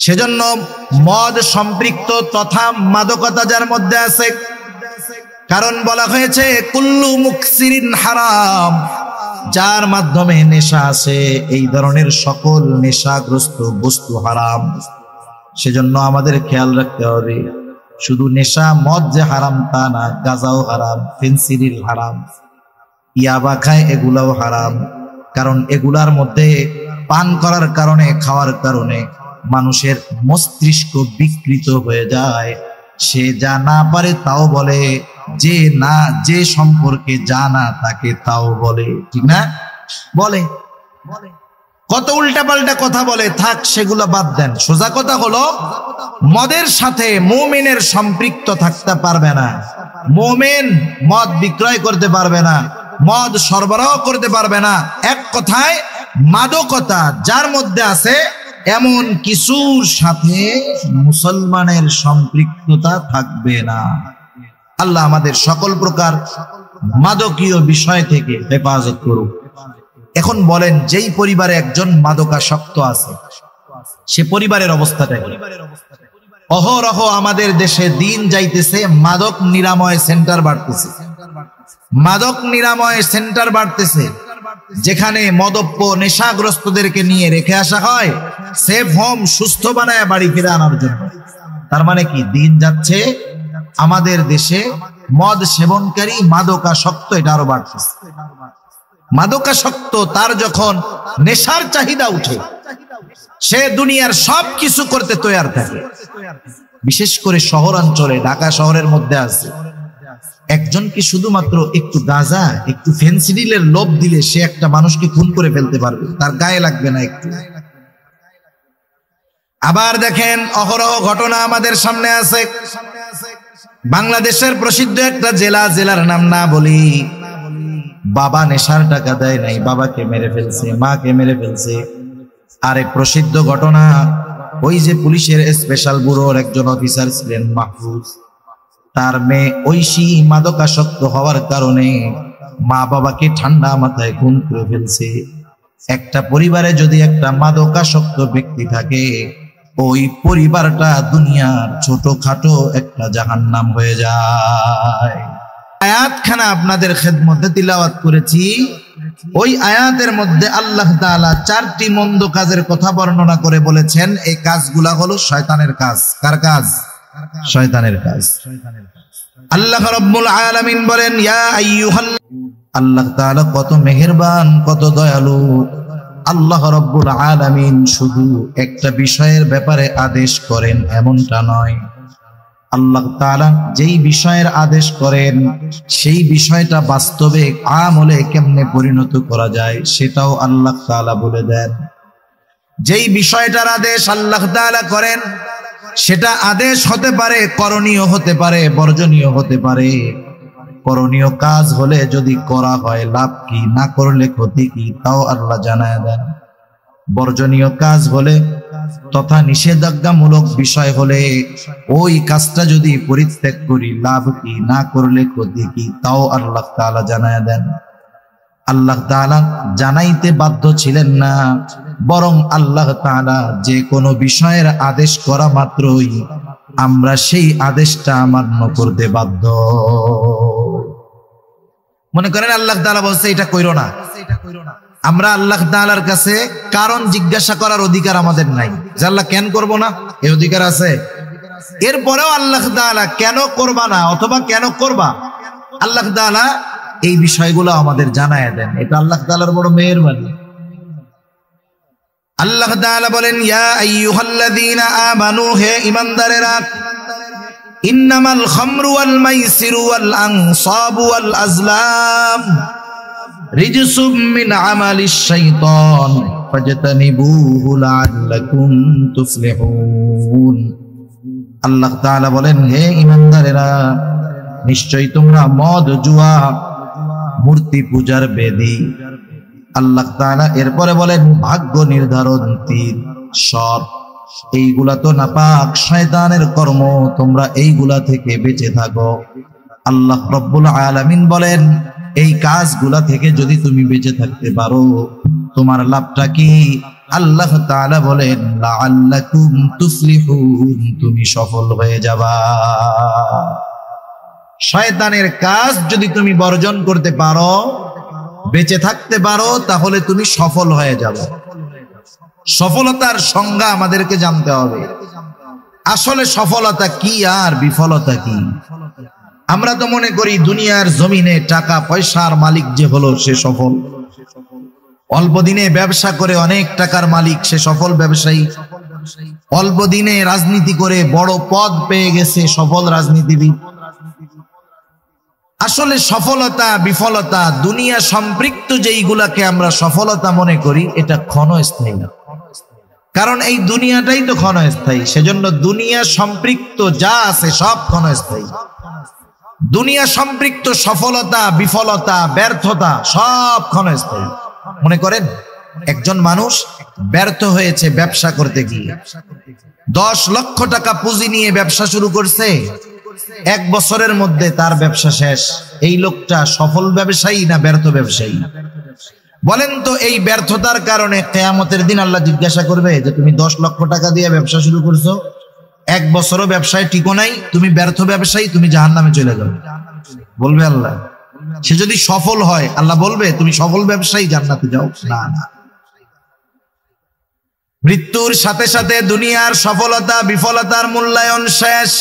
সেজন্য মদ সম্পৃক্ত তথা মাদকতা যার মধ্যে আছে, কারণ বলা হয়েছে কুল্লু মুকসিরিন হারাম, যার মাধ্যমে নেশা আছে এই ধরনের সকল নেশাগ্রস্ত বস্তু হারাম। সেজন্য আমাদের খেয়াল রাখতে হবে, শুধু নেশা মদ যে হারাম তা না, গাঁজাও হারাম, ফেন্সিডিল হারাম, ইয়াবা খায় এগুলাও হারাম। কারণ এগুলার মধ্যে পান করার কারণে, খাওয়ার কারণে মানুষের মস্তিষ্ক বিকৃত হয়ে যায়। সে যা না পারে তাও বলে, যে সম্পর্কে জানা তাকে তাও বলে, ঠিক না? বলে কত উল্টাপাল্টা কথা বলে, থাক সেগুলো বাদ দেন। সোজা কথা হলো মদের সাথে মুমিনের সম্পৃক্ত থাকতে পারবে না। মুমিন মদ বিক্রয় করতে পারবে না, মদ সরবরাহ করতে পারবে না। এক কথায় মাদকতা যার মধ্যে আছে এমন কিছুর সাথে মুসলমানের সম্পৃক্ততা থাকবে না। আল্লাহ আমাদের সকল প্রকার মাদকীয় বিষয় থেকে হেফাজত করুক। এখন বলেন, যেই পরিবারে একজন মাদকাসক্ত আছে সে পরিবারের অবস্থাটা কি? অহরহ আমাদের দেশে দিন যাইতেছে মাদক নিরাময় সেন্টার বাড়তেছে, মাদক নিরাময় সেন্টার বাড়তেছে, যেখানে মদপ্য নেশাগ্রস্তদেরকে নিয়ে রেখে আসা হয় সেফ হোম, সুস্থ বানায় বাড়ি ফিরে আনার জন্য। তার মানে কি, দিন যাচ্ছে আমাদের দেশে মদ সেবনকারী মাদকাসক্ত এটা আরো বাড়তেছে। মাদকাসক্ত তার যখন নেশার চাহিদা উঠে সে দুনিয়ার সব কিছু করতে তৈয়ার থাকে। বিশেষ করে শহরাঞ্চলে, ঢাকা শহরের মধ্যে আছে একজনকে শুধুমাত্র একটু গাঁজা, একটু ফেন্সিডিলের লোভ দিলে সে একটা মানুষকে খুন করে ফেলতে পারবে, তার গায়ে লাগবে না একটু। আবার দেখেন অহরহ ঘটনা আমাদের সামনে আছে। বাংলাদেশের প্রসিদ্ধ একটা জেলার নাম না বলি, বাবা নেশার টাকা দেয় নাই, বাবাকে মেরে ফেলছে, মাকে মেরে ফেলছে। আরেক প্রসিদ্ধ ঘটনা, ওই যে পুলিশের স্পেশাল ব্যুরোর একজন অফিসার ছিলেন মাহফুজ, তার মেয়ে ঐশী মাদকাসক্ত হওয়ার কারণে মা বাবাকে ঠান্ডা মাথায় খুন করে ফেলছে। একটা পরিবারে যদি একটা মাদকাসক্ত ব্যক্তি থাকে, ওই পরিবারটা দুনিয়ার ছোটখাটো একটা জাহান্নাম হয়ে যায়। আয়াতখানা আপনাদের খেদমতে তিলাওয়াত করেছি। ওই আয়াতের মধ্যে আল্লাহ তাআলা 4টি মন্দ কাজের কথা বর্ণনা করে বলেছেন, এই কাজগুলা হলো শয়তানের কাজ। কার কাজ? শয়তানের কাজ। আল্লাহ রাব্বুল আলামিন বলেন, ইয়া আইয়ুহাল, আল্লাহ তাআলা কত মেহেরবান, কত দয়ালু। আল্লাহ রাব্বুল আলামিন শুধু একটা বিষয়ের ব্যাপারে আদেশ করেন এমনটা নয়, আল্লাহ তাআলা যেই বিষয়ের আদেশ করেন সেই বিষয়টা বাস্তবে আমলে কেমনে পরিণত করা যায় সেটাও আল্লাহ তাআলা বলে দেন। যেই বিষয়টার আদেশ আল্লাহ তাআলা করেন সেটা আদেশ হতে পারে, করণীয় হতে পারে, বর্জনীয় হতে পারে। করণীয় কাজ হলে যদি করা হয় লাভ কি, না করলে ক্ষতি কি, তাও আল্লাহ জানায় দেন। বর্জনীয় কাজ হলে তথা নিষেধাজ্ঞামূলক বিষয় হলে ওই কাজটা যদি পরিত্যাগ করি লাভ কি, না করলে ক্ষতি কি, তাও আল্লাহ তাআলা জানায় দেন। আল্লাহ তাআলা জানাইতে বাধ্য ছিলেন না, বরং আল্লাহ তাআলা যে কোনো বিষয়ের আদেশ করা মাত্রই আমরা সেই আদেশটা মান্য করতে বাধ্য। মনে করেন আল্লাহ তাআলা বলছে এটা কইরো না, আমরা আল্লাহ তাআলার কাছে কারণ জিজ্ঞাসা করার অধিকার আমাদের নাই যে আল্লাহ কেন করব না, এই অধিকার আছে? এরপরেও আল্লাহ তাআলা কেন করবা না অথবা কেন করবা, আল্লাহ তাআলা এই বিষয়গুলো আমাদের জানায় দেন। এটা আল্লাহ তাআলার বড় মেহেরবানি। আল্লাহ তাআলা বলেন, ইয়া আইয়ুহাল্লাযীনা আমানু, হে ঈমানদারেরা, ইন্নামাল খামরু ওয়াল মাইসিরু ওয়াল আনসাবু ওয়াল আজলাম রিজসুম মিন আমালিশ শাইতান ফাজতানিবুহু লাআল্লাকুম তুফলিহুন। আল্লাহ তাআলা বলেন, হে ঈমানদারেরা, নিশ্চয়ই তোমরা মদ, জুয়া, মূর্তি পূজার বেদী, আল্লাহ তাআলা এরপরে বলেন ভাগ্য নির্ধারণ, তীর, সর, এইগুলা তো নাপাক শয়তানের কর্ম, তোমরা এইগুলা থেকে বেঁচে থাকো। আল্লাহ রব্বুল আলামিন বলেন, এই কাজগুলা থেকে যদি তুমি বেঁচে থাকতে পারো তোমার লাভটা কি? আল্লাহ তাআলা বলেন লাআল্লাকুম তুফলিহুন, তুমি সফল হয়ে যাবা। শয়তানের কাজ যদি তুমি বর্জন করতে পারো, বেঁচে থাকতে পারো, তাহলে তুমি সফল হয়ে যাবে। সফলতার সংজ্ঞা আমাদেরকে জানতে হবে। আসলে সফলতা কি আর বিফলতা কি? আমরা তো মনে করি দুনিয়ার জমিনে টাকা পয়সার মালিক যে হলো সে সফল, অল্প দিনে ব্যবসা করে অনেক টাকার মালিক সে সফল ব্যবসায়ী, অল্প দিনে রাজনীতি করে বড় পদ পেয়ে গেছে সফল রাজনীতিবিদ। আসলে সফলতা বিফলতা দুনিয়া সম্পৃক্ত যেইগুলাকে আমরা সফলতা মনে করি এটা ক্ষণস্থায়ী না, কারণ এই দুনিয়াটাই তো ক্ষণস্থায়ী। সেজন্য দুনিয়া সম্পৃক্ত যা আছে সব ক্ষণস্থায়ী। দুনিয়া সম্পৃক্ত সফলতা বিফলতা ব্যর্থতা সব ক্ষণস্থায়ী। মনে করেন একজন মানুষ ব্যর্থ হয়েছে ব্যবসা করতে গিয়ে, 10 লক্ষ টাকা পুঁজি নিয়ে ব্যবসা শুরু করছে, 1 বছরের মধ্যে তার ব্যবসা শেষ। এই লোকটা সফল ব্যবসায়ী না ব্যর্থ ব্যবসায়ী? বলেন তো, এই ব্যর্থতার কারণে কিয়ামতের দিন আল্লাহ জিজ্ঞাসা করবে যে তুমি 10 লক্ষ টাকা দিয়ে ব্যবসা শুরু করছো, 1 বছরও ব্যবসায় টিকো নাই, তুমি ব্যর্থ ব্যবসায়ী, তুমি জাহান্নামে চলে যাও? বলবে আল্লাহ? সে যদি সফল হয় আল্লাহ বলবে তুমি সফল ব্যবসায়ী, জান্নাতে যাও? না না। মৃত্যুর সাথে সাথে দুনিয়ার সফলতা বিফলতার মূল্যায়ন শেষ।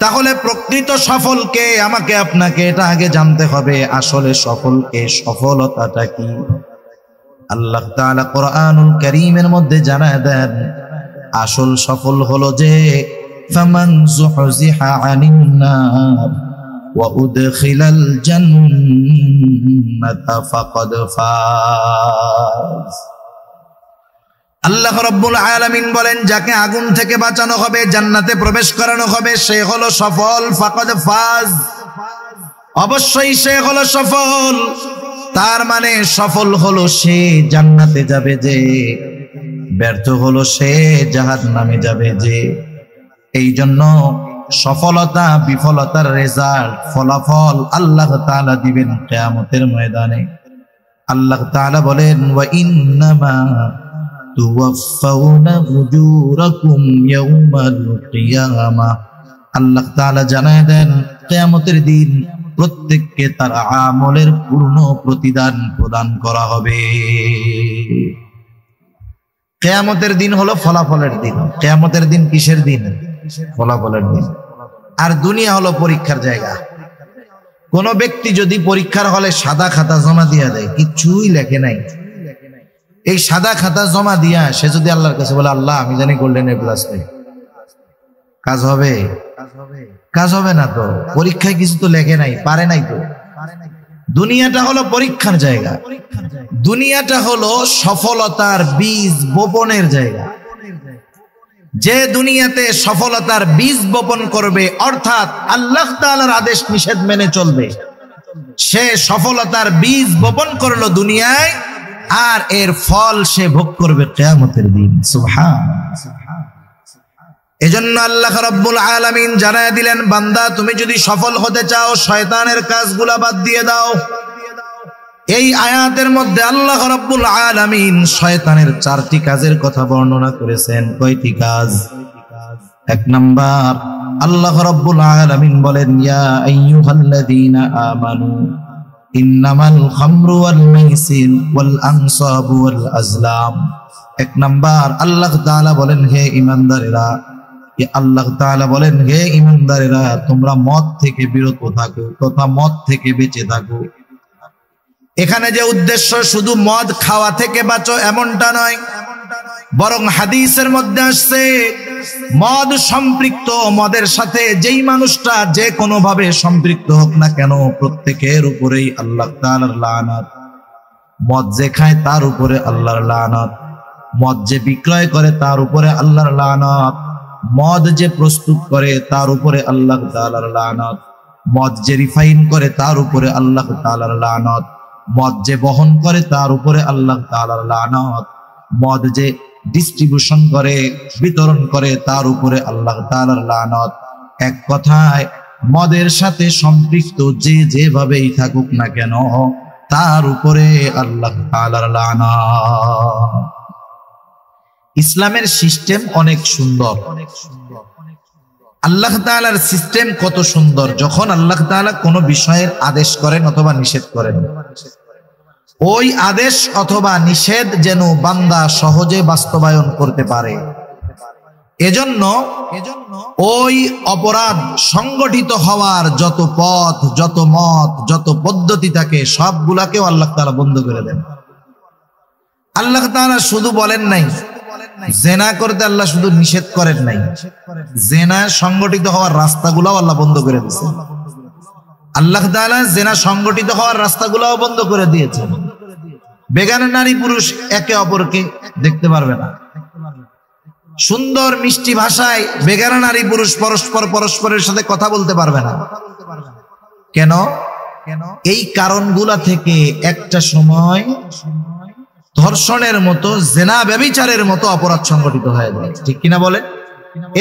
তাহলে প্রকৃত সফলকে আমাকে আপনাকে এটা আগে জানতে হবে। আসলে সফলকে, সফলতাটা কি? আল্লাহ তাআলা কোরআনুল কারীমের মধ্যে জানায় দেন আসল সফল হলো যে ফামান যুহজিহা আনিন নার ওয়া উদখিলাল জান্নাতা ফাকাদ ফাজ। আল্লাহ রাব্বুল আলামিন বলেন যাকে আগুন থেকে বাঁচানো হবে, জান্নাতে প্রবেশ করানো হবে, সে হলো সফল। ফাকাদ ফাজ, অবশ্যই সে হলো সফল। তার মানে সফল হলো সে জান্নাতে যাবে যে, ব্যর্থ হলো সে জাহান্নামে যাবে যে। এই জন্য সফলতা বিফলতার রেজাল্ট, ফলাফল আল্লাহ তাআলা দিবেন কিয়ামতের ময়দানে। আল্লাহ তাআলা বলেন ওয়া ইন্নামা তুওয়াফাউনা উজুরাকুম ইয়াউমাল কিয়ামাহ। আল্লাহ তাআলা জানায় দেন কিয়ামতের দিন প্রত্যেককে তার আমলের পূর্ণ প্রতিদান প্রদান করা হবে। কিয়ামতের দিন হলো ফলাফলের দিন। কিয়ামতের দিন কিসের দিন? ফলাফলের দিন। আর দুনিয়া হলো পরীক্ষার জায়গা। কোন ব্যক্তি যদি পরীক্ষার হলে সাদা খাতা জমা দিয়া দেয়, কিছুই লেখে নাই, এই সাদা খাতা জমা দিয়া সে যদি আল্লাহর কাছে বলে আল্লাহ আমি জানি গোল্ডেন এ প্লাস পাই, কাজ হবে? কাজ হবে না তো। পরীক্ষায় কিছু তো লেখে নাই, পারে নাই তো। দুনিয়াটা হলো পরীক্ষার জায়গা। দুনিয়াটা হলো সফলতার বীজ বপনের জায়গা। যে দুনিয়াতে সফলতার বীজ বপন করবে, অর্থাৎ আল্লাহ তাআলার আদেশ নিষেধ মেনে চলবে, সে সফলতার বীজ বপন করলো দুনিয়ায়, আর এর ফল সে ভোগ করবে কিয়ামতের দিন। সুবহানাল্লাহ। এজন্য আল্লাহ রাব্বুল আলামিন জানায় দিলেন বান্দা তুমি যদি সফল হতে চাও শয়তানের কাজগুলা বাদ দিয়ে দাও। এই আয়াতের মধ্যে আল্লাহ রাব্বুল আলামিন শয়তানের 4টি কাজের কথা বর্ণনা করেছেন। কয়টি কাজ? 1 নাম্বার, আল্লাহ রাব্বুল আলামিন বলেন ইয়া আইয়ুহাল্লাযীনা আমানু ইন্নামাল খামরু ওয়াল মাইসির ওয়াল আনসাবু ওয়াল আজলাম। 1 নাম্বার আল্লাহ তাআলা বলেন হে ঈমানদারেরা, আল্লাহ তাআলা বলেন হে ঈমানদারেরা তোমরা মদ থেকে বিরত থাকো তথা মদ থেকে বেঁচে থাকো। এখানে যে উদ্দেশ্য শুধু মদ খাওয়া থেকে বাঁচো এমনটা নয়, বরং হাদিসের মধ্যে আসছে মদ সম্পৃক্ত, মদের সাথে যেই মানুষটা যে কোনো ভাবে সম্পৃক্ত হোক না কেন প্রত্যেকের উপরেই আল্লাহ তাআলার লানত। মদ যে খায় তার উপরে আল্লাহর লানত, মদ যে বিক্রয় করে তার উপরে আল্লাহর লানত, মদ যে প্রস্তুত করে তার উপরে আল্লাহ তাআলার লানত, মদ যে রিফাইন করে তার উপরে আল্লাহ তাআলার লানত, মদ যে বহন করে তার উপরে আল্লাহ তাআলার লানত, মদ যে ডিস্ট্রিবিউশন করে বিতরণ করে তার উপরে আল্লাহ তাআলার লানত। এক কথায় মদের সাথে সম্পৃক্ত যে যেভাবেই থাকুক না কেন তার উপরে আল্লাহ তাআলার লানত। ইসলামের সিস্টেম অনেক সুন্দর। আল্লাহ তাআলার সিস্টেম কত সুন্দর। যখন আল্লাহ তাআলা কোনো বিষয়ের আদেশ করেন অথবা নিষেধ করেন, ওই আদেশ অথবা নিষেধ যেন বান্দা সহজে বাস্তবায়ন করতে পারে, এজন্য ওই অপরাধ সংগঠিত হওয়ার যত পথ, যত মত, যত পদ্ধতি থাকে সবগুলাকেও আল্লাহ তাআলা বন্ধ করে দেন। আল্লাহ তাআলা শুধু বলেন নাই জেনা করতে, আল্লাহ শুধু নিষেধ করেন নাই, জেনা সংগঠিত হওয়ার রাস্তাগুলোও আল্লাহ বন্ধ করে দিয়েছেন। আল্লাহ তাআলা জেনা সংগঠিত হওয়ার রাস্তাগুলোও বন্ধ করে দিয়েছেন। বেগানা নারী পুরুষ একে অপরকে দেখতে পারবে না। সুন্দর মিষ্টি ভাষায় বেগানা নারী পুরুষ পরস্পরের সাথে কথা বলতে পারবে না। কেন? এই কারণগুলা থেকে একটা সময় ধর্ষণের মতো, জেনা ব্যভিচারের মতো অপরাধ সংগঠিত হয়ে যায়, ঠিক কিনা বলে?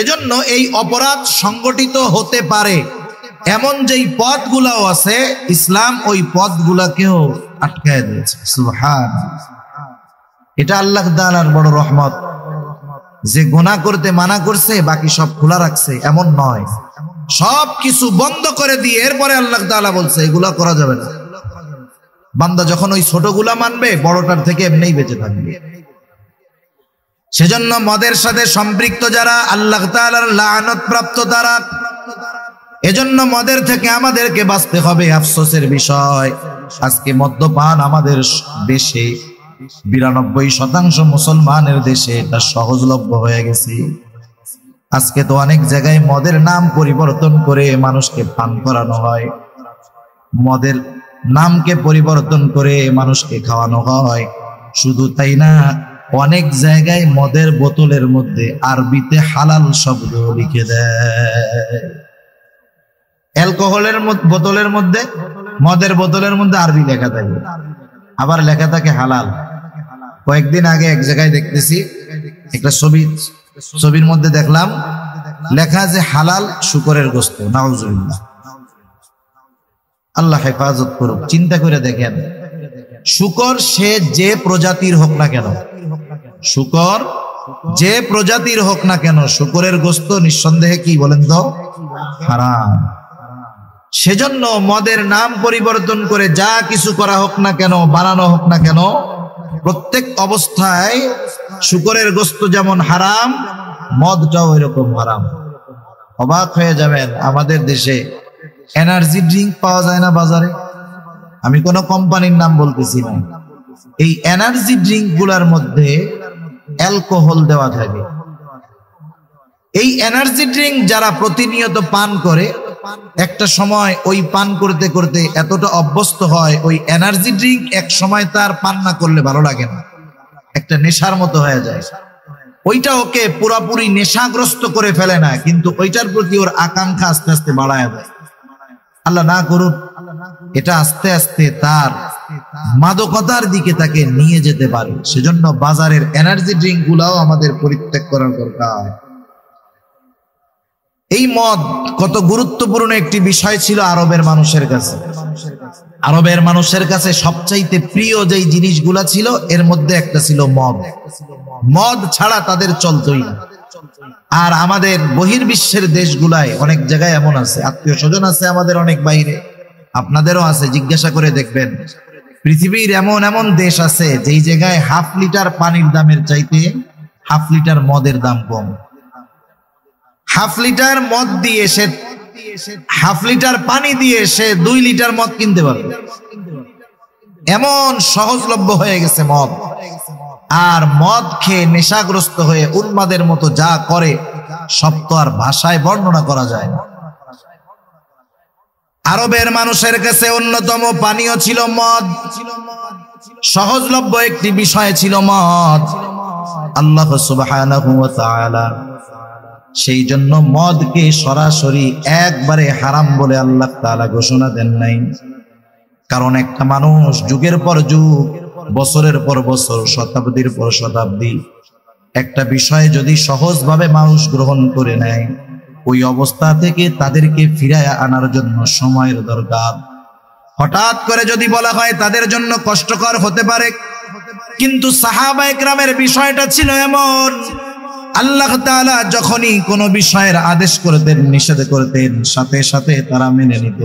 এজন্য এই অপরাধ সংগঠিত হতে পারে এমন যেই পথগুলাও আছে, ইসলাম ওই পথগুলাকেও আটকায় দিয়েছে। সুবহানাল্লাহ। এটা আল্লাহ তাআলার বড় রহমত যে গুনাহ করতে মানা করছে, বাকি সব খোলা রাখছে, এমন নয়। সব কিছু বন্ধ করে দিয়ে এরপরে আল্লাহ তাআলা বলছে এগুলা করা যাবে না। বান্দা যখন ওই ছোটগুলা মানবে, বড়টার থেকে এমনিই বেঁচে থাকবে। সেজন্য মদের সাথে সম্পৃক্ত যারা, আল্লাহ তাআলার লানত প্রাপ্ত তারা। এজন্য মদের থেকে আমাদেরকে বাঁচতে হবে। আফসোসের বিষয়, আজকে মদ্যপান আমাদের দেশে 92% মুসলমানের দেশে এটা সহজলভ্য হয়ে গেছে। আজকে তো অনেক জায়গায় মদের নাম পরিবর্তন করে মানুষকে পান করানো হয়, মদের নামকে পরিবর্তন করে মানুষকে খাওয়ানো হয়। শুধু তাই না, অনেক জায়গায় মদের বোতলের মধ্যে আরবিতে হালাল শব্দ লিখে দেয়। অ্যালকোহলের বোতলের মধ্যে, মদের বোতলের মধ্যে আরবি লেখা থাকে, আবার লেখা থাকে হালাল। কয়েকদিন আগে এক জায়গায় দেখতেছি একটা ছবির মধ্যে দেখলাম লেখা যে হালাল শুকরের গোশত। নাউজুবিল্লাহ, আল্লাহ হেফাজত করুক। চিন্তা করে দেখেন, শুকর সে যে প্রজাতির হোক না কেন, শুকর যে প্রজাতির হোক না কেন, শুকরের গোশত নিঃসন্দেহে কি বলেন তো হারাম। সেজন্য মদের নাম পরিবর্তন করে যা কিছু করা হোক না কেন, বানানো হোক না কেন, প্রত্যেক অবস্থায় শুকরের গোশত যেমন হারাম, মদটাও এরকম হারাম। অবাক হয়ে যাবেন, আমাদের দেশে এনার্জি ড্রিঙ্ক পাওয়া যায় না বাজারে। আমি কোন কোম্পানির নাম বলতেছি না। এই এনার্জি ড্রিঙ্ক গুলার মধ্যে অ্যালকোহল দেওয়া থাকে। এই এনার্জি ড্রিঙ্ক যারা প্রতিনিয়ত পান করে, একটা সময় ওই পান করতে করতে এতটা অভ্যস্ত হয়, ওই এনার্জি ড্রিঙ্ক এক সময় তার পান না করলে ভালো লাগে না, একটা নেশার মতো হয়ে যায়। ওইটা ওকে পুরোপুরি নেশাগ্রস্ত করে ফেলে না, কিন্তু ওইটার প্রতি ওর আকাঙ্ক্ষা আস্তে আস্তে বাড়ায় দেয়। আল্লাহ না করুন, এটা আস্তে আস্তে তার মাদকতার দিকে তাকে নিয়ে যেতে পারে। সেজন্য বাজারের এনার্জি ড্রিঙ্ক গুলাও আমাদের পরিত্যাগ করার দরকার। এই মদ কত গুরুত্বপূর্ণ একটি বিষয় ছিল আরবের মানুষের কাছে। আরবের মানুষের কাছে সবচাইতে প্রিয় যেই জিনিসগুলা ছিল, এর মধ্যে একটা ছিল মদ। মদ ছাড়া তাদের চলতই না। আর আমাদের বহির্বিশ্বের দেশগুলায় অনেক জায়গায় এমন আছে, আত্মীয় স্বজন আছে আমাদের অনেক বাইরে, আপনাদেরও আছে, জিজ্ঞাসা করে দেখবেন। পৃথিবীর এমন এমন দেশ আছে যেই জায়গায় 1/2 লিটার পানির দামের চাইতে 1/2 লিটার মদের দাম কম। 1/2 লিটার মদ দিয়ে সে 1/2 লিটার পানি দিয়ে সে 2 লিটার মদ কিনতে পারবে। এমন সহজলভ্য হয়ে গেছে মদ। আর মদ খেয়ে নেশাগ্রস্ত হয়ে উন্মাদের মতো যা করে, সব তো আর ভাষায় বর্ণনা করা যায় না। আরবের মানুষের কাছে অন্যতম পানীয় ছিল মদ, সহজলভ্য একটি বিষয় ছিল মদ। আল্লাহ সুবহানাহু ওয়া তাআলা সেই জন্য মদকে সরাসরি একবারে হারাম বলে আল্লাহ তাআলা ঘোষণা দেন নাই। কারণ একটা মানুষ যুগের পর যুগ, বছরের পর বছর, শতাব্দীর পর শতাব্দী একটা বিষয় যদি সহজভাবে মানুষ গ্রহণ করে নেয়, ওই অবস্থা থেকে তাদেরকে ফিরায় আনার জন্য সময়ের দরকার। হঠাৎ করে যদি বলা হয় তাদের জন্য কষ্টকর হতে পারে, কিন্তু সাহাবায়ে কেরামের বিষয়টা ছিল এমন, আল্লাহ তাআলা যখনই কোনো বিষয়ের আদেশ করতেন, নিষেধ করতেন, সাথে সাথে তারা মেনে নিত।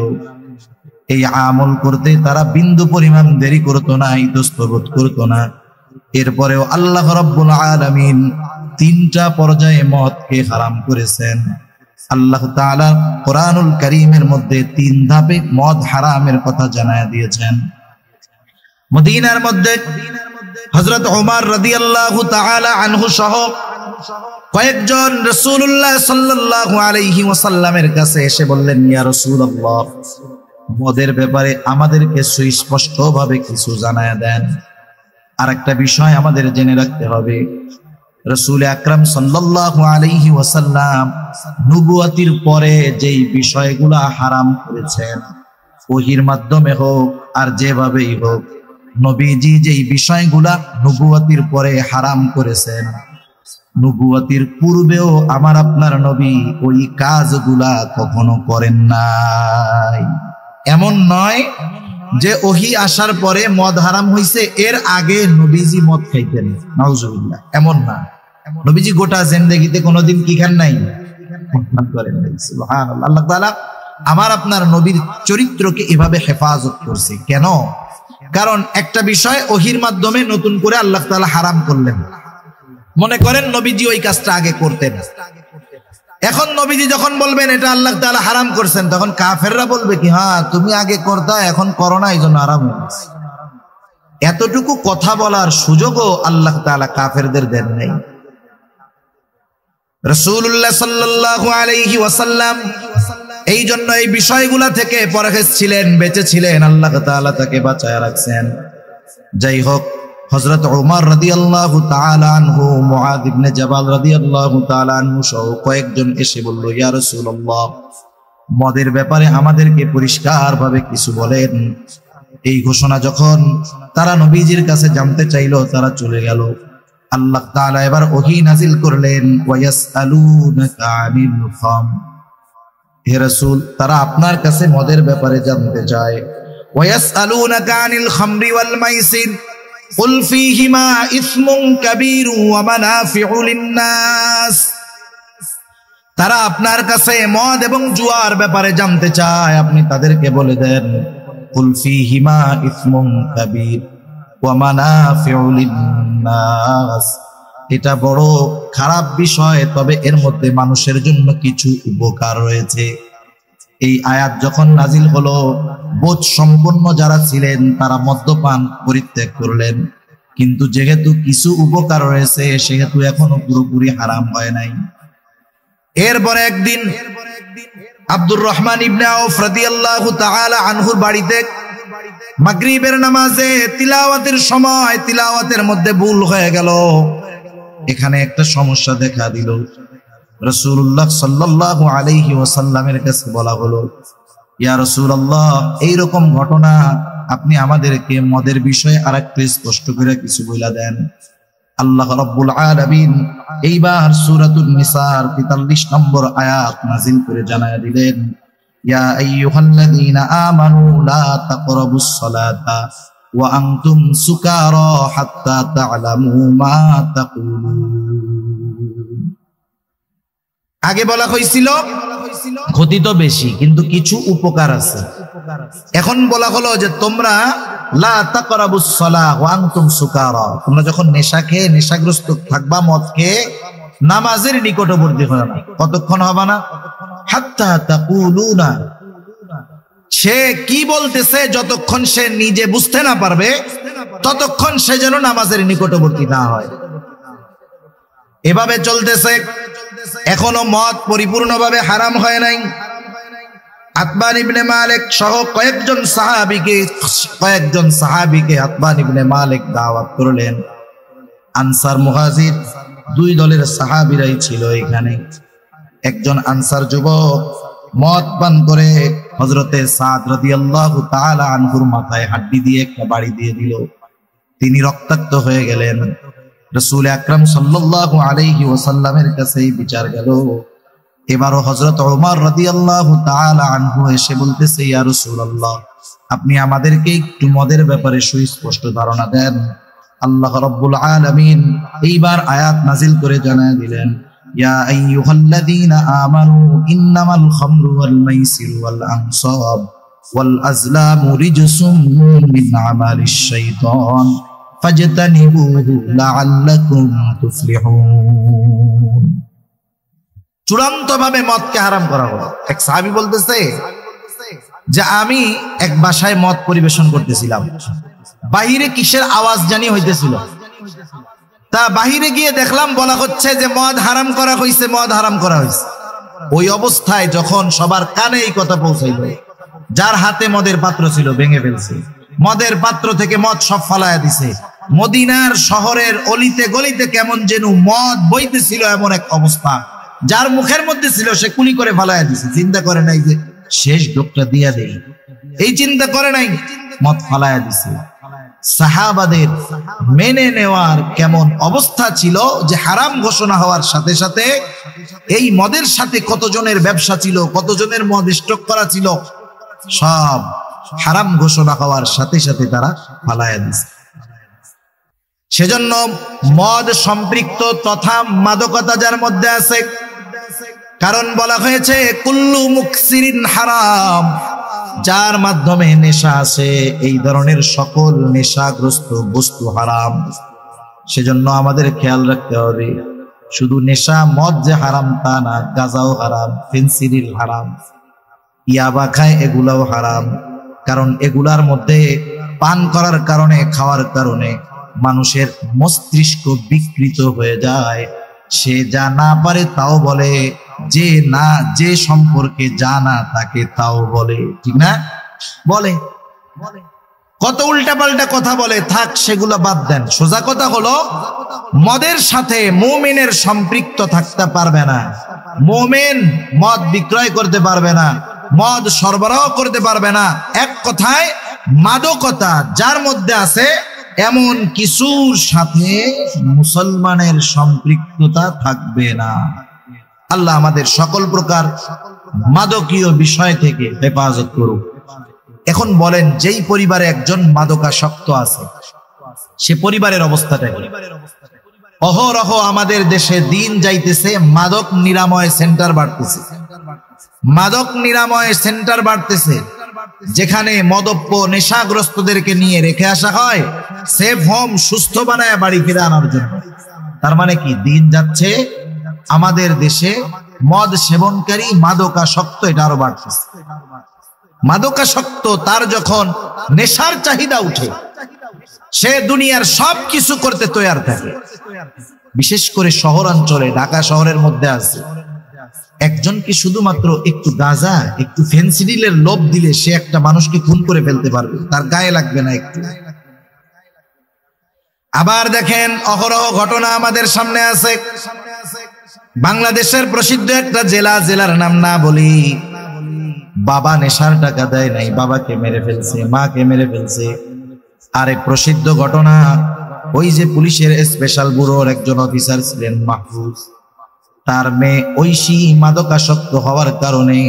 এই আমল করতে তারা বিন্দু পরিমাণ দেরি করতো না, ইতস্তত করতো না। এরপরেও আল্লাহ রাব্বুল আলামিন তিনটা পর্যায়ে মদকে হারাম করেছেন। আল্লাহ তাআলা কোরআনুল কারীমের মধ্যে তিন ধাপে মদ হারামের কথা জানায় দিয়েছেন। মদিনার মধ্যে হযরত ওমর রাদিয়াল্লাহু তাআলা আনহু সহ কয়েকজন রাসূলুল্লাহ সাল্লাল্লাহু আলাইহি ওয়াসাল্লামের কাছে এসে বললেন, ইয়া রাসূলুল্লাহ, মদের ব্যাপারে আমাদেরকে সুস্পষ্টভাবে কিছু জানায় দেন। আর একটা বিষয় আমাদের জেনে রাখতে হবে, রাসূল আকরাম সাল্লাল্লাহু আলাইহি ওয়াসাল্লাম নবুয়তির পরে যেই বিষয়গুলা হারাম করেছেন, ওহীর মাধ্যমে হোক আর যেভাবেই হোক, নবীজি যেই বিষয়গুলা নবুয়তির পরে হারাম করেছেন, নবুয়তির পূর্বেও আমার আপনার নবী ওই কাজগুলা কখনো করেন নাই। এমন নয় যে ওহী আসার পরে মদ হারাম হইছে, এর আগে নবীজি মদ খাইতেন, নাউজুবিল্লাহ, এমন না। নবীজি গোটা জিন্দেগিতে কোনোদিন কি খান নাই? করেন নাই। সুবহানাল্লাহ। আল্লাহ তাআলা আমার আপনার নবীর চরিত্রকে এভাবে হেফাজত করছে। কেন? কারণ একটা বিষয় ওহীর মাধ্যমে নতুন করে আল্লাহ তাআলা হারাম করলেন। মনে করেন নবীজি ওই কাজটা আগে করতেন, এখন নবীজি যখন বলবেন এটা আল্লাহ তাআলা হারাম করছেন, তখন কাফেররা বলবে কি, হ্যাঁ তুমি আগে করতা, এখন করো না, এই জন্য হারাম হয়েছে। এতটুকু কথা বলার সুযোগও আল্লাহ তাআলা কাফেরদের দেন নাই। রাসূলুল্লাহ সাল্লাল্লাহু আলাইহি ওয়াসাল্লাম এই জন্য এই বিষয়গুলা থেকে পরহেজ ছিলেন, বেঁচে ছিলেন, আল্লাহ তাআলা তাকে বাঁচায় রাখছেন। যাই হোক, হযরত ওমর রাদিয়াল্লাহু তাআলা আনহু, মুআয ইবনে জাবাল রাদিয়াল্লাহু তাআলা আনহু সহ কয়েকজন এসে বলল, ইয়া রাসূলুল্লাহ, মদের ব্যাপারে আমাদেরকে পরিষ্কারভাবে কিছু বলেন। এই ঘোষণা যখন তারা নবীজির কাছে জানতে চাইলো, তারা চলে গেল। আল্লাহ তাআলা এবার ওহী নাজিল করলেন, ওয়ায়াসআলুনাকা আনিল খামর, হে রাসূল, তারা আপনার কাছে মদের ব্যাপারে জানতে চায়। ওয়ায়াসআলুনাকা আনিল খামরি ওয়াল মাইসির কুল ফীহিমা ইসমুন কাবীরু ওয়া মানাফিউ লিন-নাস, তারা আপনার কাছে মদ এবং জুয়ার ব্যাপারে জানতে চায়, আপনি তাদেরকে বলে দেন, কুল ফীহিমা ইসমুন কাবীর ওয়া মানাফিউ লিন-নাস, এটা বড় খারাপ বিষয়, তবে এর মধ্যে মানুষের জন্য কিছু উপকার রয়েছে। এই আয়াত যখন নাজিল হলো, বোধ সম্পন্ন যারা ছিলেন তারা মদ্যপান পরিত্যাগ করলেন, কিন্তু যেহেতু কিছু উপকার রয়েছে সেহেতু এখনো পুরোপুরি হারাম হয় নাই। এরপরে একদিন আব্দুর রহমান ইবনে আউফ রাদিয়াল্লাহু তাআলা আনহুর বাড়িতে মাগরিবের নামাজে তিলাওয়াতের সময় তিলাওয়াতের মধ্যে ভুল হয়ে গেল। এখানে একটা সমস্যা দেখা দিল। রাসূলুল্লাহ সাল্লাল্লাহু আলাইহি ওয়াসাল্লামের কাছে বলা হলো, ইয়া রাসূলুল্লাহ, এইরকম ঘটনা, আপনি আমাদেরকে মদের বিষয়ে আরেকটু স্পষ্ট করে কিছু বলে দেন। আল্লাহ রাব্বুল আলামিন এইবার সূরাতুন নিসার ৪৩ নম্বর আয়াত নাযিল করে জানায় দিলেন, ইয়া আইয়ুহাল্লাযীনা আমানু লা তাকরাবুস সালাতা ওয়া আনতুম সুকারা হাত্তা তা'লামু মা তাকুলুন। আগে বলা হয়েছিল ক্ষতি তো বেশি কিন্তু কিছু উপকার আছে। এখন বলা হলো যে তোমরা লা তাকরাবুস সালাহ ওয়া আনতুম সুকারা, তোমরা যখন নেশা খেয়ে নেশাগ্রস্ত থাকবা, মদ খেয়ে, নামাজের নিকটবর্তী হবে না। কতক্ষণ হবে না? হাত্তা তাকুলুনা, সে কি বলতেছে যতক্ষণ সে নিজে বুঝতে না পারবে ততক্ষণ সে যেন নামাজের নিকটবর্তী না হয়। এভাবে চলতেছে, এখনো মদ পরিপূর্ণভাবে হারাম হয় নাই। আতবান ইবনে মালিক সহ কয়েকজন সাহাবীকে আতবান ইবনে মালিক দাওয়াত করলেন। আনসার মুহাজির দুই দলের সাহাবীরাই ছিল এখানে। একজন আনসার যুবক মদ পান করে হযরতে সাদ রাদিয়াল্লাহু তাআলা আনহুর মাথায় হাড্ডি দিয়ে একটা বাড়ি দিয়ে দিল। তিনি রক্তাক্ত হয়ে গেলেন। রাসূল আকরাম সাল্লাল্লাহু আলাইহি ওয়াসাল্লামের কাছে বিচার গেল। এবারও হযরত ওমর রাদিয়াল্লাহু তাআলা আনহু এসে বলতেছে, ইয়া রাসূলুল্লাহ, আপনি আমাদেরকে একটু মদের ব্যাপারে সুস্পষ্ট ধারণা দেন। আল্লাহ রাব্বুল আলামিন এইবার আয়াত নাজিল করে জানায় দিলেন, ইয়া আইয়ুহাল্লাযীনা আমানু ইন্নামাল খামরু ওয়াল মাইসিরু ওয়াল আনসাব ওয়াল আজলামু রিজসুম মিন আমালিশ শাইতান ফাজতানিবুহু লাআল্লাকুম তুফলিহুন। চূড়ান্তভাবে মদকে হারাম করা হলো। এক সাহাবী বলতেছে যে আমি এক বাসায় মদ পরিবেশন করতেছিলাম, বাহিরে কিসের আওয়াজ জানি হইতেছিল, তা বাহিরে গিয়ে দেখলাম বলা হচ্ছে যে মদ হারাম করা হয়েছে, মদ হারাম করা হয়েছে। ওই অবস্থায় যখন সবার কানে এই কথা পৌঁছাইল, যার হাতে মদের পাত্র ছিল ভেঙে ফেলছে, মদের পাত্র থেকে মদ সব ফালায়া দিছে। মদিনার শহরের অলিতে গলিতে কেমন যেন মদ বইতেছিল, এমন এক অবস্থা। যার মুখের মধ্যে ছিল সে কুলি করে ফালায়া দিছে, চিন্তা করে নাই যে শেষ ঢোকটা দিয়া দেই, এই চিন্তা করে নাই, মদ ফালায়া দিছে। সাহাবাদের মেনে নেওয়ার কেমন অবস্থা ছিল যে হারাম ঘোষণা হওয়ার সাথে সাথে এই মদের সাথে কতজনের ব্যবসা ছিল, কতজনের মদ স্টক করা ছিল, সব হারাম ঘোষণা হওয়ার সাথে সাথে তারা ফালায়া দিছে। সেজন্য মদ সম্পৃক্ত তথা মাদকতা যার মধ্যে আছে, কারণ বলা হয়েছে কুল্লু মুকসিরিন হারাম, যার মাধ্যমে নেশা আছে এই ধরনের সকল নেশাগ্রস্ত বস্তু হারাম। সেজন্য আমাদের খেয়াল রাখতে হবে, শুধু নেশা মদ যে হারাম তা না, গাঁজাও হারাম, ফেন্সিডিল হারাম, ইয়াবা খায় এগুলাও হারাম। কারণ এগুলার মধ্যে পান করার কারণে, খাওয়ার কারণে মানুষের মস্তিষ্ক বিকৃত হয়ে যায়। সে যা না পারে তাও বলে, যে সম্পর্কে জানা তাকে তাও বলে, ঠিক না? বলে কত উল্টাপাল্টা কথা বলে, থাক সেগুলো বাদ দেন। সোজা কথা হলো মদের সাথে মুমিনের সম্পৃক্ত থাকতে পারবে না। মুমিন মদ বিক্রয় করতে পারবে না, মদ সরবরাহ করতে পারবে না। এক কথায় মাদকতা যার মধ্যে আছে এমন কিছুর সাথে মুসলমানের সম্পৃক্ততা থাকবে না। আল্লাহ আমাদের সকল প্রকার মাদকীয় বিষয় থেকে হেফাজত করুক। এখন বলেন, যেই পরিবারে একজন মাদকাসক্ত আছে সে পরিবারের অবস্থাটা কি? অহরহ আমাদের দেশে দিন যাইতেছে, মাদক নিরাময় সেন্টার বাড়তেছে, মাদক নিরাময় সেন্টার বাড়তেছে, যেখানে মদপ্য নেশাগ্রস্তদেরকে নিয়ে রেখে আসা হয় সেফ হোম, সুস্থ বানায় বাড়ি ফিরে আনার জন্য। তার মানে কি, দিন যাচ্ছে আমাদের দেশে মদ সেবনকারী মাদকাসক্ত এটা আরো বাড়তেছে। মাদকাসক্ত তার যখন নেশার চাহিদা উঠে, সে দুনিয়ার সব কিছু করতে তৈয়ার থাকে। বিশেষ করে শহরাঞ্চলে, ঢাকা শহরের মধ্যে আছে একজনকে শুধুমাত্র একটু গাঁজা, একটু ফেন্সিডিলের লোভ দিলে সে একটা মানুষকে খুন করে ফেলতে পারবে, তার গায়ে লাগবে না একটু। আবার দেখেন, অহরহ ঘটনা আমাদের সামনে আছে। বাংলাদেশের প্রসিদ্ধ একটা জেলার নাম না বলি, বাবা নেশার টাকা দেয় নাই, বাবাকে মেরে ফেলছে, মাকে মেরে ফেলছে। আরেক প্রসিদ্ধ ঘটনা, ওই যে পুলিশের স্পেশাল ব্যুরোর একজন অফিসার ছিলেন মাহফুজ, তার মেয়ে ঐশী মাদকাসক্ত হওয়ার কারণে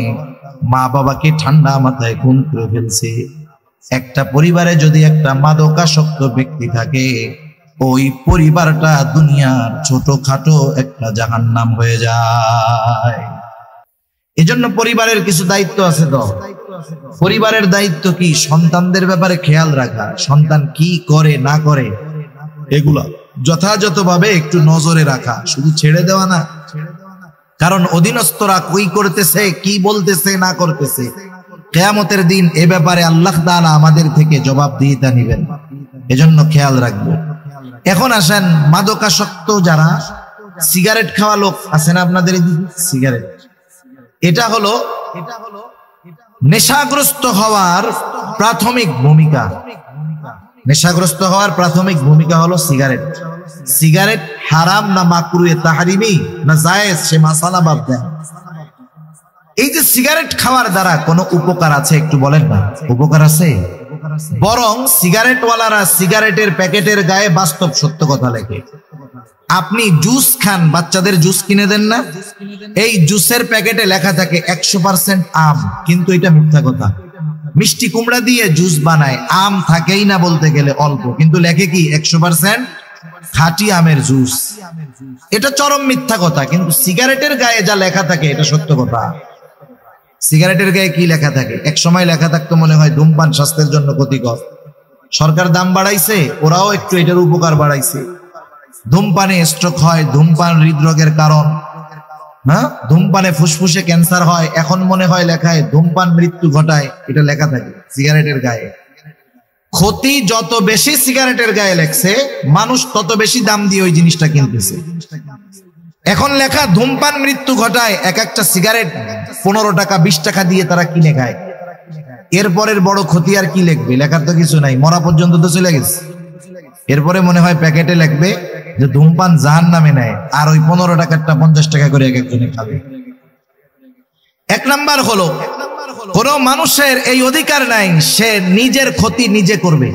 মা বাবাকে ঠান্ডা মাথায় খুন করে ফেলছে। একটা পরিবারে যদি একটা মাদকাসক্ত ব্যক্তি থাকে, ওই পরিবারটা দুনিয়ার ছোটখাটো একটা জাহান্নাম হয়ে যায়। এজন্য পরিবারের কিছু দায়িত্ব আছে। তো পরিবারের দায়িত্ব কি? সন্তানদের ব্যাপারে খেয়াল রাখা, সন্তান কি করে না করে এগুলা যথাযথভাবে একটু নজরে রাখা, শুধু ছেড়ে দেওয়া না। কারণ অধীনস্থরা কই করতেছে, কি বলতেছে না করতেছে, কিয়ামতের দিন এ ব্যাপারে আল্লাহ তাআলা আমাদের থেকে জবাবদিহিতা নেবেন। এজন্য খেয়াল রাখবো। এখন আসেন, মাদকাসক্ত যারা সিগারেট খাওয়া লোক আছে না আপনাদের, সিগারেট এটা হলো নেশাগ্রস্ত হওয়ার প্রাথমিক ভূমিকা। নেশাগ্রস্ত হওয়ার প্রাথমিক ভূমিকা হলো সিগারেট। সিগারেট হারাম না মাকরুহে তাহরিমি না জায়েজ, সে মাসালা বাদ দেন। এই যে সিগারেট খাওয়ার দ্বারা কোনো উপকার আছে একটু বলেন না? উপকার আছে? বরং সিগারেটওয়ালারা সিগারেটের প্যাকেটের গায়ে বাস্তব সত্য কথা লেখে। আপনি জুস খান, বাচ্চাদের জুস কিনে দেন না, এই জুসের প্যাকেটে লেখা থাকে 100% আম, কিন্তু এটা মিথ্যা কথা। মিষ্টি কুমড়া দিয়ে জুস বানায়, আম থাকেই না বলতে গেলে অল্প, কিন্তু লেখে কি 100% খাঁটি আমের জুস। এটা চরম মিথ্যা কথা, কিন্তু সিগারেটের গায়ে যা লেখা থাকে এটা সত্য কথা। সিগারেটের গায়ে কি লেখা থাকে? এক সময় লেখা থাকতো মনে হয় ধূমপান স্বাস্থ্যের জন্য ক্ষতিকর, সরকার দাম বাড়াইছে, ওরাও একটু এটার উপকার বাড়াইছে। ধূমপানে স্ট্রোক হয়, ধূমপান হৃদরোগের কারণ, হ্যাঁ, ধূমপানে ফুসফুসে ক্যান্সার হয়, এখন মনে হয় লেখায় ধূমপান মৃত্যু ঘটায়, এটা লেখা থাকে সিগারেটের গায়ে। ক্ষতি যত বেশি সিগারেটের গায়ে লেখছে, মানুষ তত বেশি দাম দিয়ে ওই জিনিসটা কিনতেছে। এখন লেখা ধূমপান মৃত্যু ঘটায়, এক একটা সিগারেট 15 টাকা 20 টাকা দিয়ে তারা কিনে খায়। এরপরের বড় ক্ষতি আর কি লিখবে? লেখার তো কিছু নাই, মরা পর্যন্ত তো চলে গেছে। এরপরে মনে হয় প্যাকেটে লিখবে যে ধূমপান জাহান্নামে নেয়, আর ওই 15 টাকারটা 50 টাকা করে এক একজনে খাবে। এক নাম্বার হলো, কোন মানুষের এই অধিকার নাই সে নিজের ক্ষতি নিজে করবে।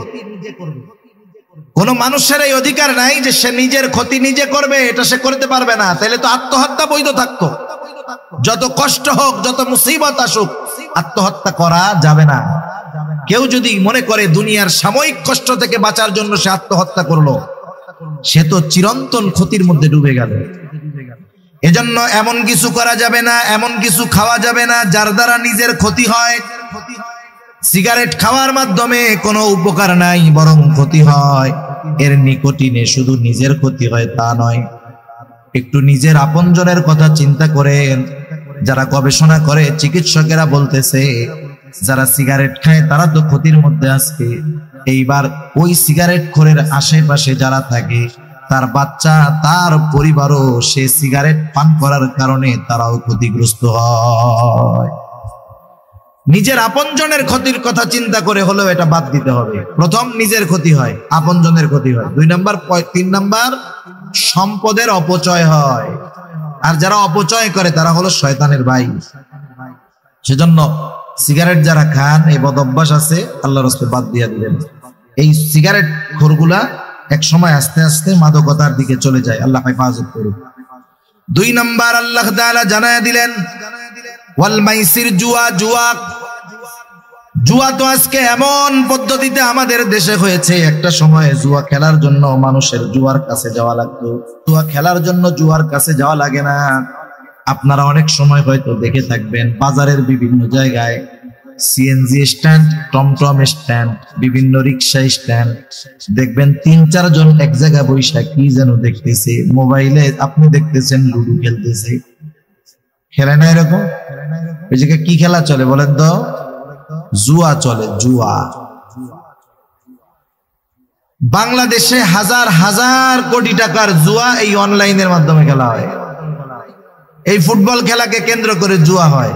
কোন মানুষের এই অধিকার নাই যে সে নিজের ক্ষতি নিজে করবে, এটা সে করতে পারবে না। তাহলে তো আত্মহত্যা বৈধ থাকতো। যত কষ্ট হোক, যত মুসিবত আসুক, আত্মহত্যা করা যাবে না। কেউ যদি মনে করে দুনিয়ার সাময়িক কষ্ট থেকে বাঁচার জন্য সে আত্মহত্যা করলো, সে তো চিরন্তন ক্ষতির মধ্যে ডুবে গেল। এজন্য এমন কিছু করা যাবে না, এমন কিছু খাওয়া যাবে না যার দ্বারা নিজের ক্ষতি হয়। সিগারেট খাওয়ার মাধ্যমে কোনো উপকার নাই, বরং ক্ষতি হয়। এর নিকোটিনে শুধু নিজের ক্ষতি হয় তা নয়, একটু নিজের আপনজনের কথা চিন্তা করেন। যারা গবেষণা করে, চিকিৎসকেরা বলতেছে যারা সিগারেট খায় তারা তো ক্ষতির মধ্যে আসবে। এইবার ওই সিগারেট খোরের আশেপাশে যারা থাকে, তার বাচ্চা, তার পরিবারও সে সিগারেট পান করার কারণে তারাও ক্ষতিগ্রস্ত হয়। নিজের আপনজনের ক্ষতির কথা চিন্তা করে হলেও এটা বাদ দিতে হবে। প্রথম নিজের ক্ষতি হয়, আপনজনের ক্ষতি হয়। 2 নাম্বার, 3 নাম্বার সম্পদের অপচয় হয়। আর যারা অপচয় করে তারা হলো শয়তানের ভাই। সেজন্য সিগারেট যারা খান, এই বদ অভ্যাস আছে, আল্লাহর রাস্তায় বাদ দিয়ে দিবেন। এই সিগারেট খোরগুলা এক সময় আস্তে আস্তে মাদকতার দিকে চলে যায়, আল্লাহ হেফাজত করুন। 2 নাম্বার আল্লাহ তাআলা জানায়া দিলেন ওয়াল মাইসির, জুয়া। জুয়া তো আজকে এমন পদ্ধতিতে আমাদের দেশে হয়েছে, একটা সময় জুয়া খেলার জন্য মানুষের জুয়ার কাছে যাওয়া লাগতো। জুয়া খেলার জন্য জুয়ার কাছে যাওয়া লাগে না। আপনারা অনেক সময় হয়তো দেখে থাকবেন, বাজারের বিভিন্ন জায়গায় সিএনজি স্ট্যান্ড, টমটম স্ট্যান্ড, বিভিন্ন রিক্সা স্ট্যান্ড, দেখবেন 3-4 জন এক জায়গায় বৈশা কি যেন দেখতেছে, মোবাইলে আপনি দেখতেছেন লুডো খেলতেছে। খেলে না এরকম? ওই জায়গায় কি খেলা চলে বলেন তো? জুয়া চলে, জুয়া। বাংলাদেশে হাজার হাজার কোটি টাকার জুয়া এই অনলাইনের মাধ্যমে খেলা হয়। এই ফুটবল খেলাকে কেন্দ্র করে জুয়া হয়,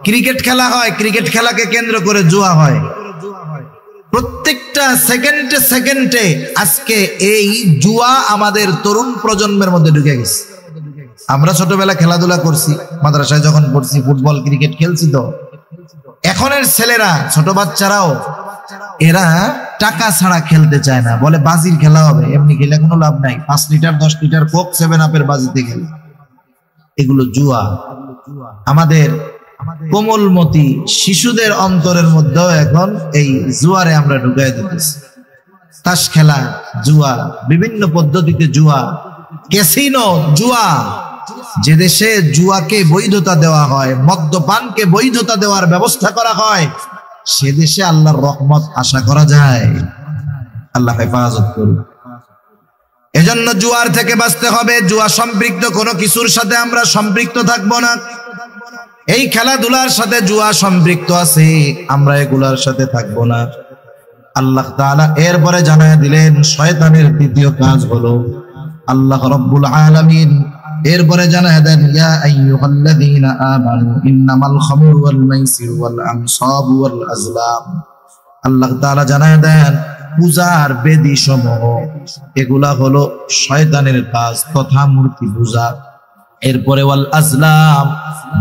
ক্রিকেট খেলা হয়, ক্রিকেট খেলাকে কেন্দ্র করে জুয়া হয়। প্রত্যেকটা সেকেন্ডে সেকেন্ডে আজকে এই জুয়া আমাদের তরুণ প্রজন্মের মধ্যে ঢুকে গেছে। আমরা ছোটবেলা খেলাধুলা করছি, মাদ্রাসায় যখন পড়ছি ফুটবল ক্রিকেট খেলছি, তো এখনের ছেলেরা, ছোট বাচ্চারাও, এরা টাকা ছাড়া খেলতে চায় না, বলে বাজির খেলা হবে, এমনি খেলে কোনো লাভ নাই। 5 লিটার 10 লিটার কোক 7 আপের বাজিতে খেলে, এগুলো জুয়া। আমাদের কোমলমতি শিশুদের অন্তরের মধ্যেও এখন এই জুয়ারে আমরা ঢুকাই দিতেছি। তাস খেলা জুয়া, বিভিন্ন পদ্ধতিতে জুয়া, ক্যাসিনো জুয়া। যে দেশে জুয়াকে বৈধতা দেওয়া হয়, মদ্যপানকে বৈধতা দেওয়ার ব্যবস্থা করা হয়, সে দেশে আল্লাহর রহমত আশা করা যায়। আল্লাহ হেফাজত করুন। এজন্য জুয়ার থেকে বাঁচতে হবে। জুয়া সম্পৃক্ত কোনো কিছুর সাথে আমরা সম্পৃক্ত থাকবো না। এই খেলাধুলার সাথে জুয়া সম্পৃক্ত আছে, আমরা এগুলার সাথে থাকবো না। আল্লাহ তাআলা এরপরে জানায় দিলেন শয়তানের দ্বিতীয় কাজ হলো, আল্লাহ রাব্বুল আলামিন এরপরে জানায় দেন ইয়া আইয়ুহাল্লাযীনা আমানু ইন্নামাল খামরু ওয়াল মাইসিরু ওয়াল আনসাবু ওয়াল আজলাম। আল্লাহ তাআলা জানায় দেন পূজার বেদী সমূহ এগুলা হলো শয়তানের কাজ তথা মূর্তি পূজা। এরপরে ওয়াল আজলাম,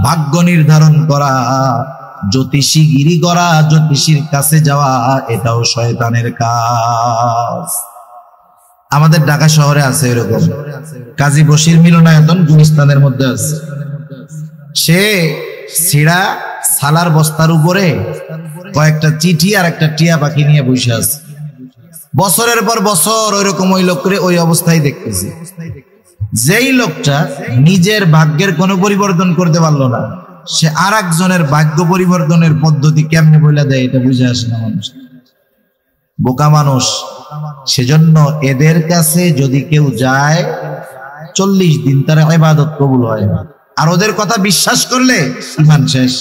ভাগ্য নির্ধারণ করা, জ্যোতিষীগিরি করা, জ্যোতিষীর কাছে যাওয়া, এটাও শয়তানের কাজ। আমাদের ঢাকা শহরে আছে এরকম, কাজী বশির মিলনায়তন গুলিস্তানের মধ্যে আছে। সে ছিড়া সালার বস্তার উপরে কয়েকটা চিঠি আর একটা টিয়া পাখি নিয়ে বসে আছে। বছরের পর বছর ওইরকম ওই লোকরে ওই অবস্থায় দেখতেছি। যেই লোকটা নিজের ভাগ্যের কোনো পরিবর্তন করতে পারলো না, সে আর একজনের ভাগ্য পরিবর্তনের পদ্ধতি কেমনে বলে দেয় এটা বুঝে আসে না মানুষ, বোকা মানুষ। সেজন্য এদের কাছে যদি কেউ যায় 40 দিন তার ইবাদত কবুল হয় না, আর ওদের কথা বিশ্বাস করলে ঈমান শেষ।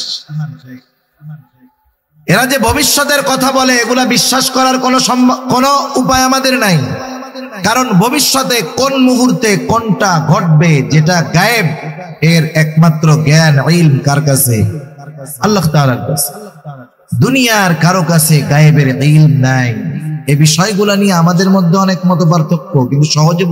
এরা যে ভবিষ্যতের কথা বলে, এগুলা বিশ্বাস করার কোনো উপায় আমাদের নাই। কারণ ভবিষ্যতে কোন মুহূর্তে কোনটা ঘটবে, যেটা গায়েব, এর একমাত্র জ্ঞান ইলম কার কাছে? আল্লাহ তাআলার কাছে। দুনিয়ার কারো কাছে গায়েবের ইলম নাই। এই বিষয়গুলো নিয়ে আমাদের মধ্যে অনেক মতপার্থক্য, কিন্তু সহজে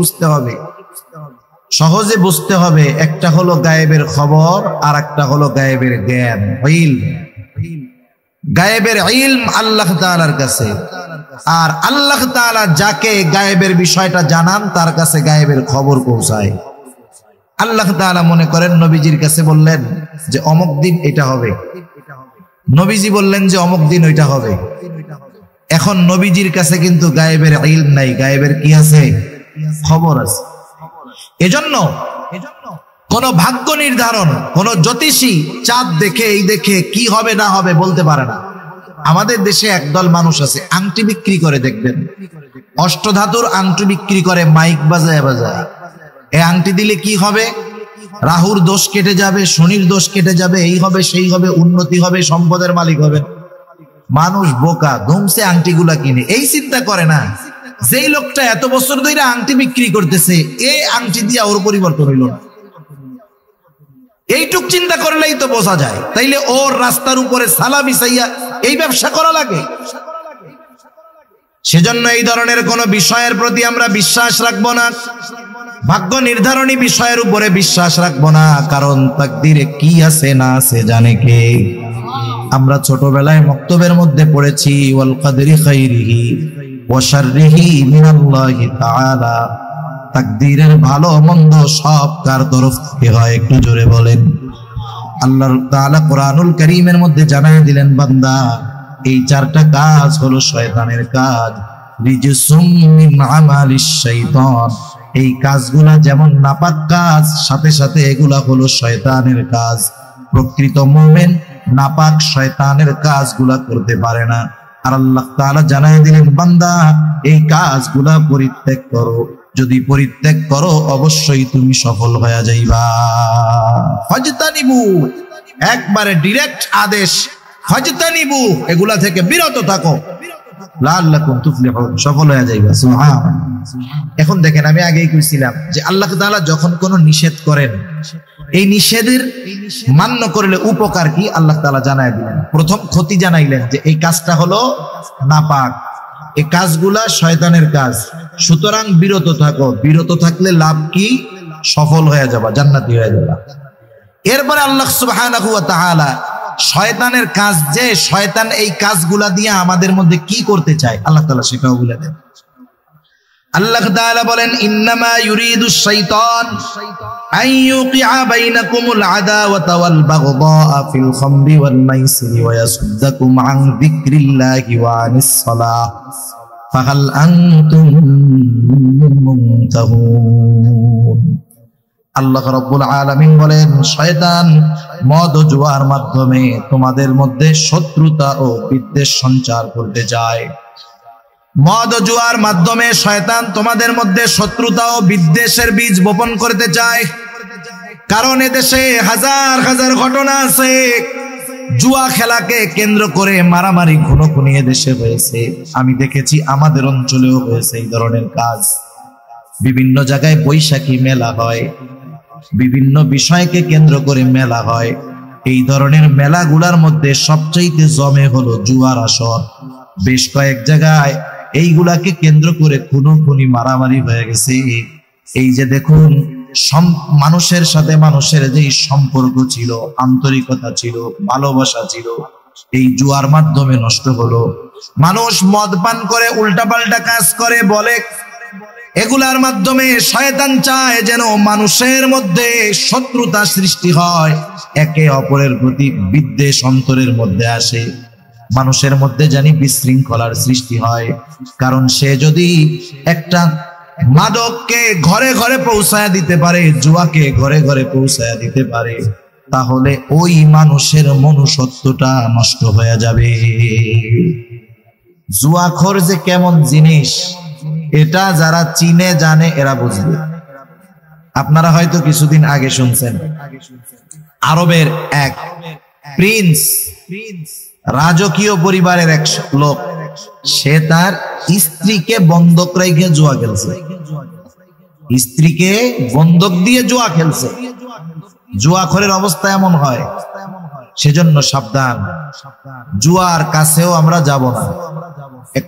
বুঝতে হবে। একটা হলো গায়েবের খবর, আর একটা হলো গায়েবের জ্ঞান, ইলম। গায়েবের ইলম আল্লাহ তাআলার কাছে, আর আল্লাহ তাআলা যাকে গায়েবের বিষয়টা জানান তার কাছে গায়েবের খবর পৌঁছায়। আল্লাহ তাআলা মনে করেন নবীজির কাছে বললেন যে অমুক দিন এটা হবে, নবীজি বললেন যে অমুক দিন ওইটা হবে। এখন নবীজির কাছে কিন্তু গায়েবের ইলম নাই, গায়েবের কি আছে? খবর আছে। এজন্য কোন ভাগ্য নির্ধারণ, কোন জ্যোতিষী চাঁদ দেখে এই দেখে কি হবে না হবে বলতে পারে না। আমাদের দেশে একদল মানুষ আছে আংটি বিক্রি করে, দেখবেন অষ্টধাতুর আংটি বিক্রি করে মাইক বাজায় বাজায়। এই আংটি দিলে কি হবে? রাহুর দোষ কেটে যাবে, শনির দোষ কেটে যাবে, এই হবে সেই হবে, উন্নতি হবে, সম্পদের মালিক হবে। মানুষ বোকা, ধুমসে আংটিগুলা কিনে, এই চিন্তা করে না যেই লোকটা এত বছর ধরে আংটি বিক্রি করতেছে, এই আংটি দিয়া ওর পরিবর্তন হইল না। এইটুক চিন্তা করলেই তো বোঝা যায়। তাইলে ওর রাস্তার উপরে সালা বিছাইয়া এই ব্যবসা করা লাগে? সেজন্য এই ধরনের কোন বিষয়ের প্রতি আমরা বিশ্বাস রাখবো না, ভাগ্য নির্ধারণী বিষয়ের উপরে বিশ্বাস রাখবো না। কারণ তাকদীরে কি আছে না আছে জানে কে? আমরা ছোটবেলায় মক্তবের মধ্যে পড়েছি, ওয়াল কদরি খাইরিহি ওয়া শাররিহি মিনাল্লাহি তাআলা। তাকদীরের ভালো মন্দ সব কার তরফ থেকে হয়? একটু জোরে বলেন। আল্লাহ তাআলা কোরআনুল কারীমের মধ্যে জানায় দিলেন, বান্দা এই 4টা কাজ হলো শয়তানের কাজ। রিজসুম মিন আমালিশ শাইতান। এই কাজগুলা যেমন নাপাক কাজ, সাথে সাথে এগুলা হলো শয়তানের কাজ। প্রকৃত মুমিন নাপাক শয়তানের কাজগুলা করতে পারে না। আর আল্লাহ তাআলা জানায় দিলেন, বান্দা এই কাজগুলা পরিত্যাগ করো। যদি পরিত্যাগ করো অবশ্যই তুমি সফল হয়ে যাইবা। ফাজতানিবু, একবারে ডিরেক্ট আদেশ, ফাজতানিবু, এগুলা থেকে বিরত থাকো, লাআল্লাকুম তুফলিহুন, সফল হয়ে যাইবা। সুবহানাল্লাহ। এখন দেখেন, আমি আগেই কইছিলাম যে আল্লাহ তাআলা যখন কোন নিষেধ করেন, এই নিষেধের মান্য করলে উপকার কি আল্লাহ তাআলা জানায় দিলেন। প্রথম ক্ষতি জানাইলেন যে এই কাজটা হলো নাপাক, এই কাজগুলা শয়তানের কাজ, সুতরাং বিরত থাকো। বিরত থাকলে লাভ কি? সফল হয়ে যাবা, জান্নাতি হয়ে যাবা। এরপরে আল্লাহ সুবহানাহু ওয়া তাআলা শয়তানের কাজ, যে শয়তান এই কাজগুলা দিয়ে আমাদের মধ্যে কি করতে চায় আল্লাহ তাআলা সেটাও বলে দেন। আল্লাহ তাআলা বলেন, ইন্নামা ইউরিদুশ শাইতান আন ইউকিআ বাইনাকুমুল আদাওয়াতা ওয়াল বাগদা ফিল খামরি ওয়াল মাইসিরি ওয়া ইয়াসুদ্দাকুম আন যিকরিল্লাহি ওয়া আনিস সালাহ ফাহাল আনতুম মুনতাহুন। আল্লাহ রাব্বুল আলামিন বলেন, শয়তান মদ ও জুয়ার মাধ্যমে তোমাদের মধ্যে শত্রুতা ও বিদ্বেষ সঞ্চার করতে যায়। মদ ও জুয়ার মাধ্যমে শয়তান তোমাদের মধ্যে শত্রুতা ও বিদ্বেষের বীজ বপন করতে চায়। কারণ এদেশে হাজার হাজার ঘটনা আছে, জুয়া খেলাকে কেন্দ্র করে মারামারি খুনোখুনি এদেশে হয়েছে। আমি দেখেছি আমাদের অঞ্চলেও হয়েছে এই ধরনের কাজ। বিভিন্ন জায়গায় বৈশাখী মেলা হয়, বিভিন্ন বিষয়কে কেন্দ্র করে মেলা হয়। এই ধরনের মেলাগুলার মধ্যে সবচাইতে জমে হলো জুয়ার আসর। বেশ কয়েক জায়গায় এইগুলাকে কেন্দ্র করে খুনোখুনি মারামারি হয়ে গেছে। এই যে দেখুন, মানুষের সাথে মানুষের যে সম্পর্ক ছিল, আন্তরিকতা ছিল, ভালোবাসা ছিল, এই জুয়ার মাধ্যমে নষ্ট হলো। মানুষ মদ পান করে উল্টাপাল্টা কাজ করে বলে, এগুলার মাধ্যমে শয়তান চায় যেন মানুষের মধ্যে শত্রুতা সৃষ্টি হয়, একে অপরের প্রতি বিদ্বেষ অন্তরের মধ্যে আসে। মানুষের মধ্যে জানি বিশৃঙ্খলার সৃষ্টি হয়। কারণ সে যদি একটা মাদককে ঘরে ঘরে পৌঁছায় দিতে পারে, জুয়াকে ঘরে ঘরে পৌঁছায় দিতে পারে, তাহলে ওই মানুষের মনুষ্যত্বটা নষ্ট হয়ে যাবে। জুয়াখোর যে কেমন জিনিস এটা যারা চিনে জানে এরা বুঝবে। আপনারা হয়তো কিছুদিন আগে শুনছেন আরবের এক প্রিন্স, রাজকীয় পরিবারের এক লোক, সে তার স্ত্রীকে বন্ধক রেখে জুয়া খেলছে। স্ত্রীকে বন্ধক দিয়ে জুয়া খেলছে। জুয়াখোরের অবস্থা এমন হয়, সেজন্য সাবধান, জুয়ার কাছেও আমরা যাব না।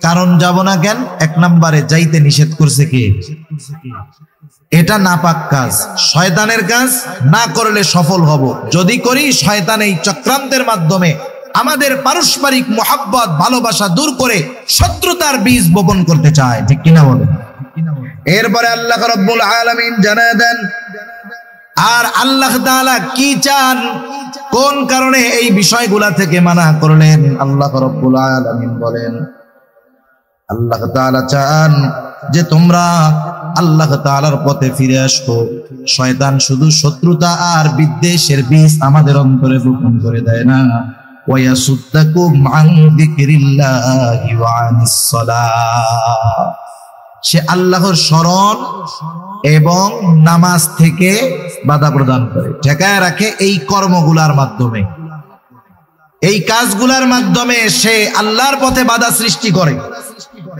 কারণ যাব না কেন? এক নম্বরে যাইতে নিষেধ করছে কে? এটা নাপাক কাজ, শয়তানের কাজ, না করলে সফল হব। যদি করি শয়তান এই চক্রান্তের মাধ্যমে আমাদের পারস্পরিক মোহাব্বত ভালোবাসা দূর করে শত্রুতার বীজ বপন করতে চায়, ঠিক কিনা বলেন? এরপরে আল্লাহ রাব্বুল আলামিন জানায় দেন, আর আল্লাহ তাআলা কি চান, কোন কারণে এই বিষয়গুলা থেকে মানা করলেন। আল্লাহ রাব্বুল আলামিন বলেন, আল্লাহ তাআলা চান যে তোমরা আল্লাহ তাআলার পথে ফিরে আসো। শয়তান শুধু শত্রুতা আর বিদ্বেষের বীজ আমাদের অন্তরে বপন করে দেয় না, ওয়ায়াসুদ্দাকুম আন যিকরিল্লাহি ওয়া আনিস সালাহ, সে আল্লাহর স্মরণ এবং নামাজ থেকে বাধা প্রদান করে, ঠেকায় রাখে। এই কর্মগুলার মাধ্যমে, এই কাজগুলার মাধ্যমে সে আল্লাহর পথে বাধা সৃষ্টি করে।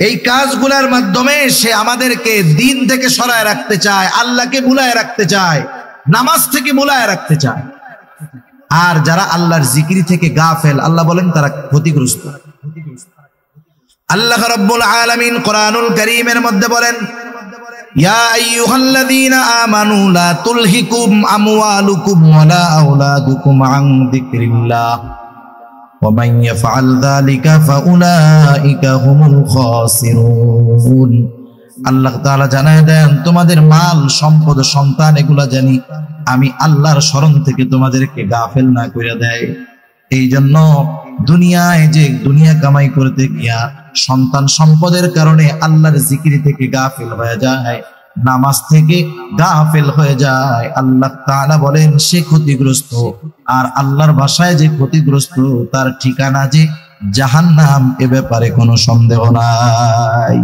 এই কাজগুলার মাধ্যমে সে আমাদেরকে দিন থেকে সরায় রাখতে চায়, আল্লাহকে ভুলায় রাখতে চায়, নামাজ থেকে ভুলায় রাখতে চায়। আর যারা আল্লাহর জিকির থেকে গাফেল, আল্লাহ বলেন তারা ক্ষতিগ্রস্ত। আল্লাহ রাব্বুল আলামিন কোরআনুল কারীমের মধ্যে বলেন, ইয়া আইয়ুহাল্লাযীনা আমানু লা তুলহিকুম আমওয়ালুকুম ওয়ালা আওলাদুকুম আন যিকরিল্লাহ ওয়া মান ইয়াফআল যালিকা ফাউলাইকা হুমুল খাসিরুন। আল্লাহ তাআলা জানায় দেন, তোমাদের মাল সম্পদ সন্তান এগুলা জানি আমি আল্লাহর স্মরণ থেকে তোমাদেরকে গাফেল না করে দেয়। এই জন্য দুনিয়ায় যে দুনিয়া কামাই করতে গিয়া সন্তান সম্পদের কারণে আল্লাহর জিকির থেকে গাফেল হয়ে যায়, নামাজ থেকে গাফেল হয়ে যায়, আল্লাহ তাআলা বলেন সে ক্ষতিগ্রস্ত। আর আল্লাহর ভাষায় যে ক্ষতিগ্রস্ত তার ঠিকানা যে জাহান্নাম, এ ব্যাপারে কোনো সন্দেহ নাই।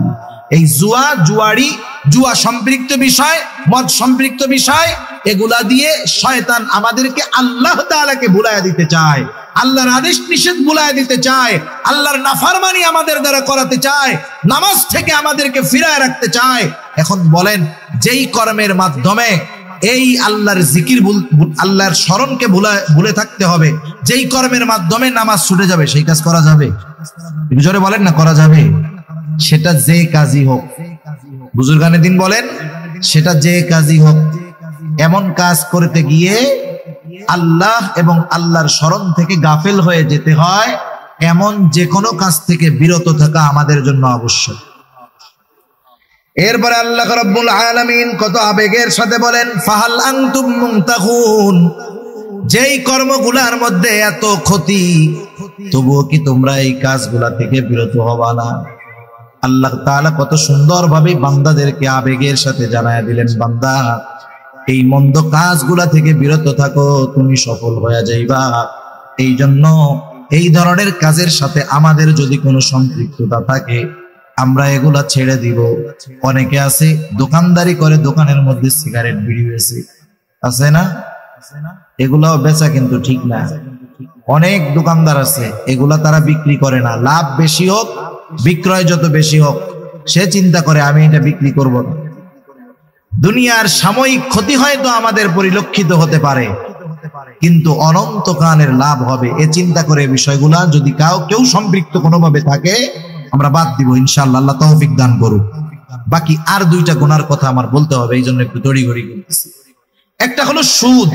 এই জুয়া, জুয়ারি, জুয়া সম্পৃক্ত বিষয়, মদ সম্পৃক্ত বিষয়, এগুলা দিয়ে শয়তান আমাদেরকে আল্লাহ তাআলাকে ভুলাইয়া দিতে চায়, আল্লাহর আদেশ নিষেধ ভুলাইয়া দিতে চায়, আল্লাহর নাফরমানি আমাদের দ্বারা করাতে চায়, নামাজ থেকে আমাদেরকে ফিরায় রাখতে চায়। এখন বলেন, যেই কর্মের মাধ্যমে এই আল্লাহর জিকির, আল্লাহর স্মরণকে ভুলে থাকতে হবে, যেই কর্মের মাধ্যমে নামাজ ছুটে যাবে, সেই কাজ করা যাবে? জোরে বলেন না, করা যাবে? সেটা যে কাজই হোক, বুজুর্গানে দিন বলেন, সেটা যে কাজই হোক, এমন কাজ করতে গিয়ে আল্লাহ এবং আল্লাহর স্মরণ থেকে গাফেল হয়ে যেতে হয়, এমন যে কোনো কাজ থেকে বিরত থাকা আমাদের জন্য আবশ্যক। এরপরে আল্লাহ রাব্বুল আলামিন কত আবেগের সাথে বলেন, ফাহাল আনতুম মুনতাহুন, যেই কর্মগুলার মধ্যে এত ক্ষতি, তবুও কি তোমরা এই কাজগুলা থেকে বিরত হবা না? আল্লাহ তাআলা কত সুন্দরভাবে বান্দাদেরকে আবেগের সাথে জানায়া দিলেন, বান্দা এই মন্দ কাজগুলা থেকে বিরত থাকো, তুমি সফল হয়ে যাইবা। এই জন্য এই ধরনের কাজের সাথে আমাদের যদি কোনো সম্পৃক্ততা থাকে, আমরা এগুলা ছেড়ে দিব। অনেকে আছে দোকানদারি করে, দোকানের মধ্যে সিগারেট বিড়ি বেচে, আছে না? এগুলাও বেচা কিন্তু ঠিক না। অনেক দোকানদার আছে, এগুলা তারা বিক্রি করে না। লাভ বেশি হোক, বিক্রয় যত বেশি হোক, সে চিন্তা করে আমি এটা বিক্রি করব না। দুনিয়ার সাময়িক ক্ষতি হয়তো আমাদের পরিলক্ষিত হতে পারে, কিন্তু অনন্তকালের লাভ হবে, এ চিন্তা করে বিষয়গুলা যদি কেউ সম্পৃক্ত কোনোভাবে থাকে, আমরা বাদ দিব ইনশাআল্লাহ। আল্লাহ তৌফিক দান করুক। বাকি আর দুইটা গুনার কথা আমার বলতে হবে, এই জন্য একটু তড়িঘড়ি বলতেছি। একটা হলো সুদ।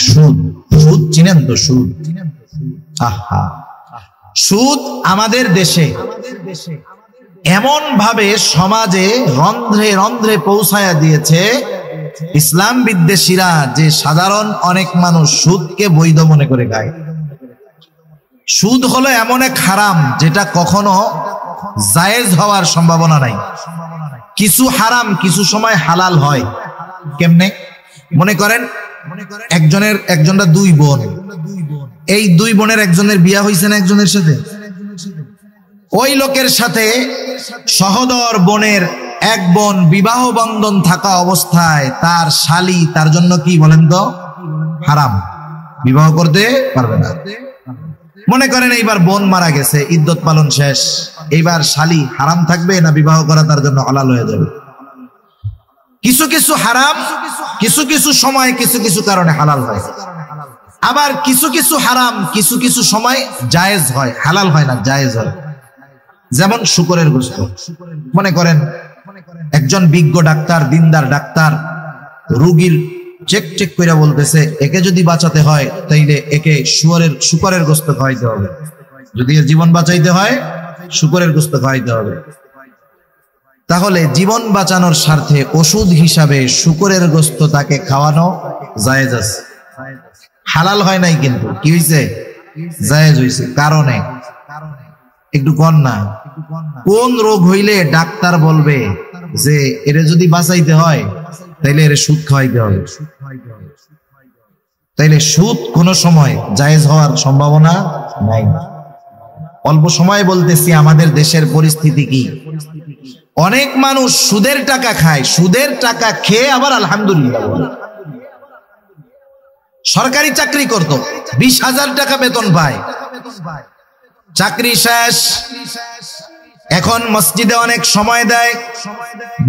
সুদ, সুদ চিনেন তো? সুদ, আহা, সুদ আমাদের দেশে এমন ভাবে সমাজে রন্ধ্রে রন্ধ্রে পৌঁছায়া দিয়েছে, ইসলাম বিদ্বেষীরা যে সাধারণ অনেক মানুষ সুদকে বৈধ মনে করে খায়। সুদ হলো এমন এক হারাম যেটা কখনো জায়েজ হওয়ার সম্ভাবনা নাই। কিছু হারাম কিছু সময় হালাল হয়। কেমনে? মনে করেন একজনটা দুই বোন, এই দুই বোনের একজনের বিয়ে হয়েছে না একজনের সাথে, ওই লোকের সাথে সহোদর বোনের এক বোন বিবাহ বন্ধন থাকা অবস্থায় তার শালি তার জন্য কি বলেন তো হারাম, বিবাহ করতে পারবে না। মনে করেন এইবার বোন মারা গেছে, ইদ্যত পালন শেষ, এইবার শালি হারাম থাকবে না বিবাহ করা তার জন্য হালাল হয়ে যাবে? কিছু কিছু হারাম কিছু কিছু সময় কিছু কিছু কারণে হালাল হয়, আবার কিছু কিছু হারাম কিছু কিছু সময় জায়েজ হয়, হালাল হয় না, জায়েজ হয়। যেমন শুকরের গোশত। মনে করেন একজন বিজ্ঞ ডাক্তার, দিনদার ডাক্তার রোগীর চেক করে বলতেছে একে যদি বাঁচাতে হয় তাইলে একে শুকরের গোশত খাওয়াইতে হবে, যদি এর জীবন বাঁচাইতে হয় শুকরের গোশত খাওয়াইতে হবে। তাহলে জীবন বাঁচানোর স্বার্থে ওষুধ হিসাবে শুকরের গোশত তাকে খাওয়ানো জায়েজ আছে, হালাল হয় নাই, কিন্তু কি হইছে? জায়েজ হইছে। কারণে একটু কন না, কোন রোগ হইলে ডাক্তার বলবে যে এরে যদি বাঁচাইতে হয় তাইলে এর সুদ খাওয়াইতে হবে? তাইলে সুদ কোন সময় জায়েজ হওয়ার সম্ভাবনা নাই। অল্প সময় বলতেছি আমাদের দেশের পরিস্থিতি কি। অনেক মানুষ সুদের টাকা খায়, সুদের টাকা খেয়ে আবার আলহামদুলিল্লাহ বলে। সরকারি চাকরি করত, 20,000 টাকা বেতন পায়, চাকরি শেষ, এখন মসজিদে অনেক সময় দেয়।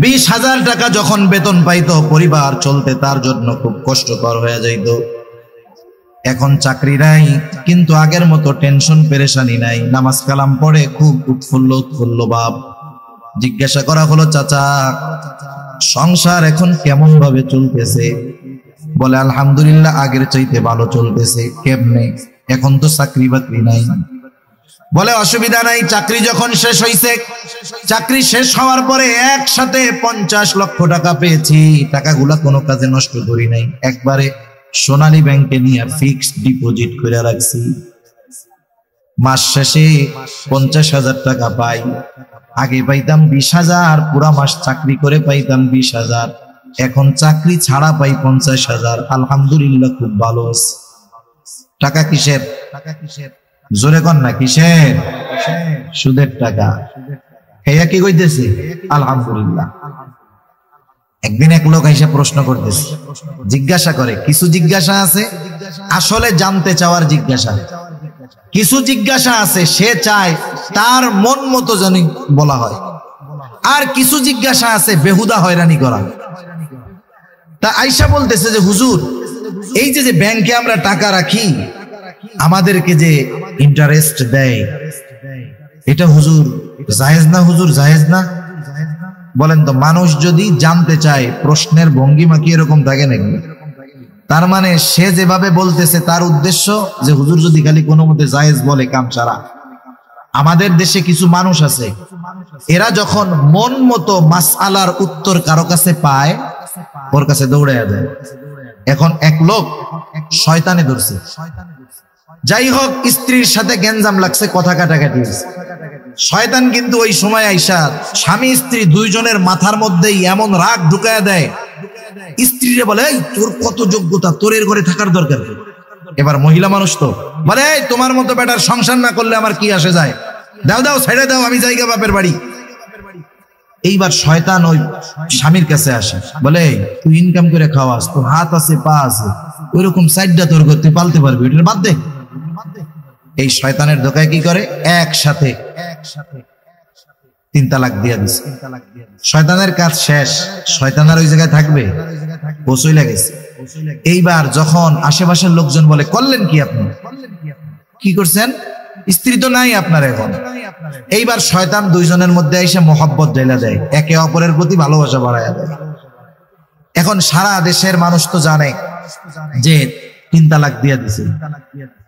20,000 টাকা যখন বেতন পাইতো পরিবার চলতে তার জন্য খুব কষ্টকর হয়ে যাইত। এখন চাকরি নাই, কিন্তু আগের মতো টেনশন পেরেশানি নাই, নামাজ কালাম পড়ে খুব উৎফুল্ল ভাব। জিজ্ঞাসা করা হলো, চাচা সংসার এখন কেমন ভাবে চলতেছে? বলে আলহামদুলিল্লাহ আগের চাইতে ভালো চলতেছে। কেমনে? এখন তো চাকরি বাকরি নাই। বলে অসুবিধা নাই, চাকরি যখন শেষ হইছে, চাকরি শেষ হওয়ার পরে একসাথে 50 লক্ষ টাকা পেয়েছি, টাকাগুলা কোনো কাজে নষ্ট করি নাই, একবারে সোনালী ব্যাংকে নিয়ে ফিক্সড ডিপোজিট করে রাখছি। মাস শেষে 50,000 টাকা পাই, আগে পাইতাম 20,000, পুরা মাস চাকরি করে পাইতাম 20,000, এখন চাকরি ছাড়া পাই 50,000। আলহামদুলিল্লাহ খুব ভালো আছে। টাকা কিসের? জোরে কন না, কিসের? সুদের টাকা। হেয়া কি কইতেছে? আলহামদুলিল্লাহ। একদিন এক লোক এসে প্রশ্ন করতেছে, জিজ্ঞাসা করে, কিছু জিজ্ঞাসা আছে আসলে জানতে চাওয়ার জিজ্ঞাসা, কিছু জিজ্ঞাসা আছে সে চায় তার মন মতো জানি বলা হয়, আর কিছু জিজ্ঞাসা আছে বেহুদা হয়রানি করা। তা আইসা বলতেছে যে হুজুর, এই যে ব্যাংকে আমরা টাকা রাখি, আমাদেরকে যে ইন্টারেস্ট দেয়, এটা হুজুর জায়েজ না? হুজুর জায়েজ না? বলেন তো, মানুষ যদি জানতে চায় প্রশ্নের ভঙ্গিমা কি এরকম থাকে নাকি? তার মানে সে যেভাবে বলতেছে তার উদ্দেশ্য যে হুজুর যদি খালি কোনো মতে জায়েজ বলে কাম সারা। আমাদের দেশে কিছু মানুষ আছে, এরা যখন মন মতো মাসআলার উত্তর কারো কাছে পায়, ওর কাছে দৌড়ে যায়। এখন এক লোক শয়তানে ধরছে, যাই হোক স্ত্রীর সাথে গ্যাঞ্জাম লাগছে, কথা কাটাকাটি হয়েছে। শয়তান কিন্তু ওই সময় আইসা স্বামী স্ত্রী দুইজনের মাথার মধ্যেই এমন রাগ ঢুকায় দেয়, স্ত্রীরে বলে এই তোর কত যোগ্যতা, তোর এর ঘরে থাকার দরকার। এবার মহিলা মানুষ তো বলে এই তোমার মতো বেটার সংসার না করলে আমার কি আসে যায়, দাও দাও ছেড়ে দাও, আমি জায়গা বাপের বাড়ি। এইবার শয়তান ওই স্বামীর কাছে আসে, বলে তুই ইনকাম করে খাওয়াস, তোর হাত আছে পা আছে, ওইরকম সাইডটা তোর করতে পালতে পারবি, ওইটার বাদ দে। এই শয়তানের ধোকায় কি করে, একসাথে 3 তালাক দিয়ে দিচ্ছে। শয়তানের কাজ শেষ, শয়তানের ওই জায়গায় থাকবে, বসই লাগেছে। এইবার যখন আশেপাশের লোকজন বলে করলেন কি আপনি, কি করছেন, স্ত্রী তো নাই আপনার এখন। এইবার শয়তান দুইজনের মধ্যে এসে মোহব্বত ঢেলে দেয়, একে অপরের প্রতি ভালোবাসা বাড়ায় দেয়। এখন সারা দেশের মানুষ তো জানে যে 3 তালাক দিয়ে দিছে।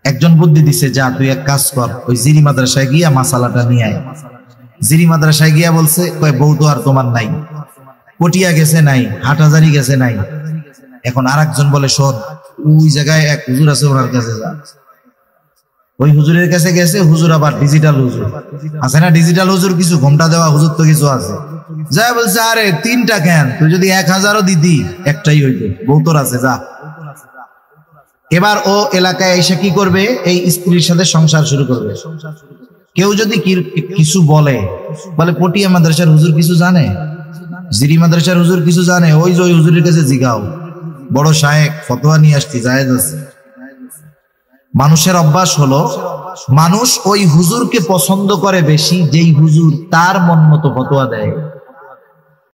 একজন বুদ্ধি দিছে, যা তুই এক কাজ কর, ওই জিরি মাদ্রাসায় গিয়া মাসালাটা নিয়ে আয়। জিরি মাদ্রাসায় গিয়া বলছে, কয় বউ তো আর তোমার নাই, পটিয়া গেছে নাই, হাটহাজারি গেছে নাই। এখন আরেকজন বলে, শোন ওই জায়গায় এক হুজুর আছে, ওনার কাছে যা, ওই হুজুরের কাছে গেছে, হুজুর আবার ডিজিটাল হুজুর আছে না, ডিজিটাল হুজুর কিছু, ঘোমটা দেওয়া হুজুর তো কিছু আছে। যা বলছে আরে 3টা কেন, তুই যদি 1000ও দিতি একটাই হইতো, বহুতর আছে যা। এবার ও এলাকায় এসে কি করবে, এই স্ত্রীর সাথে সংসার শুরু করবে। কেউ যদি কিছু বলে পটিয়া মাদ্রাসার হুজুর কিছু জানে, জিরি মাদ্রাসার হুজুর কিছু জানে, ওই যে ওই হুজুরের কাছে জিগাও, বড় শায়েখ ফতোয়া নিয়ে আসছি, জায়েজ আছে। মানুষের অভ্যাস হলো, মানুষ ওই হুজুরকে পছন্দ করে বেশি যেই হুজুর তার মন মতো ফতোয়া দেয়।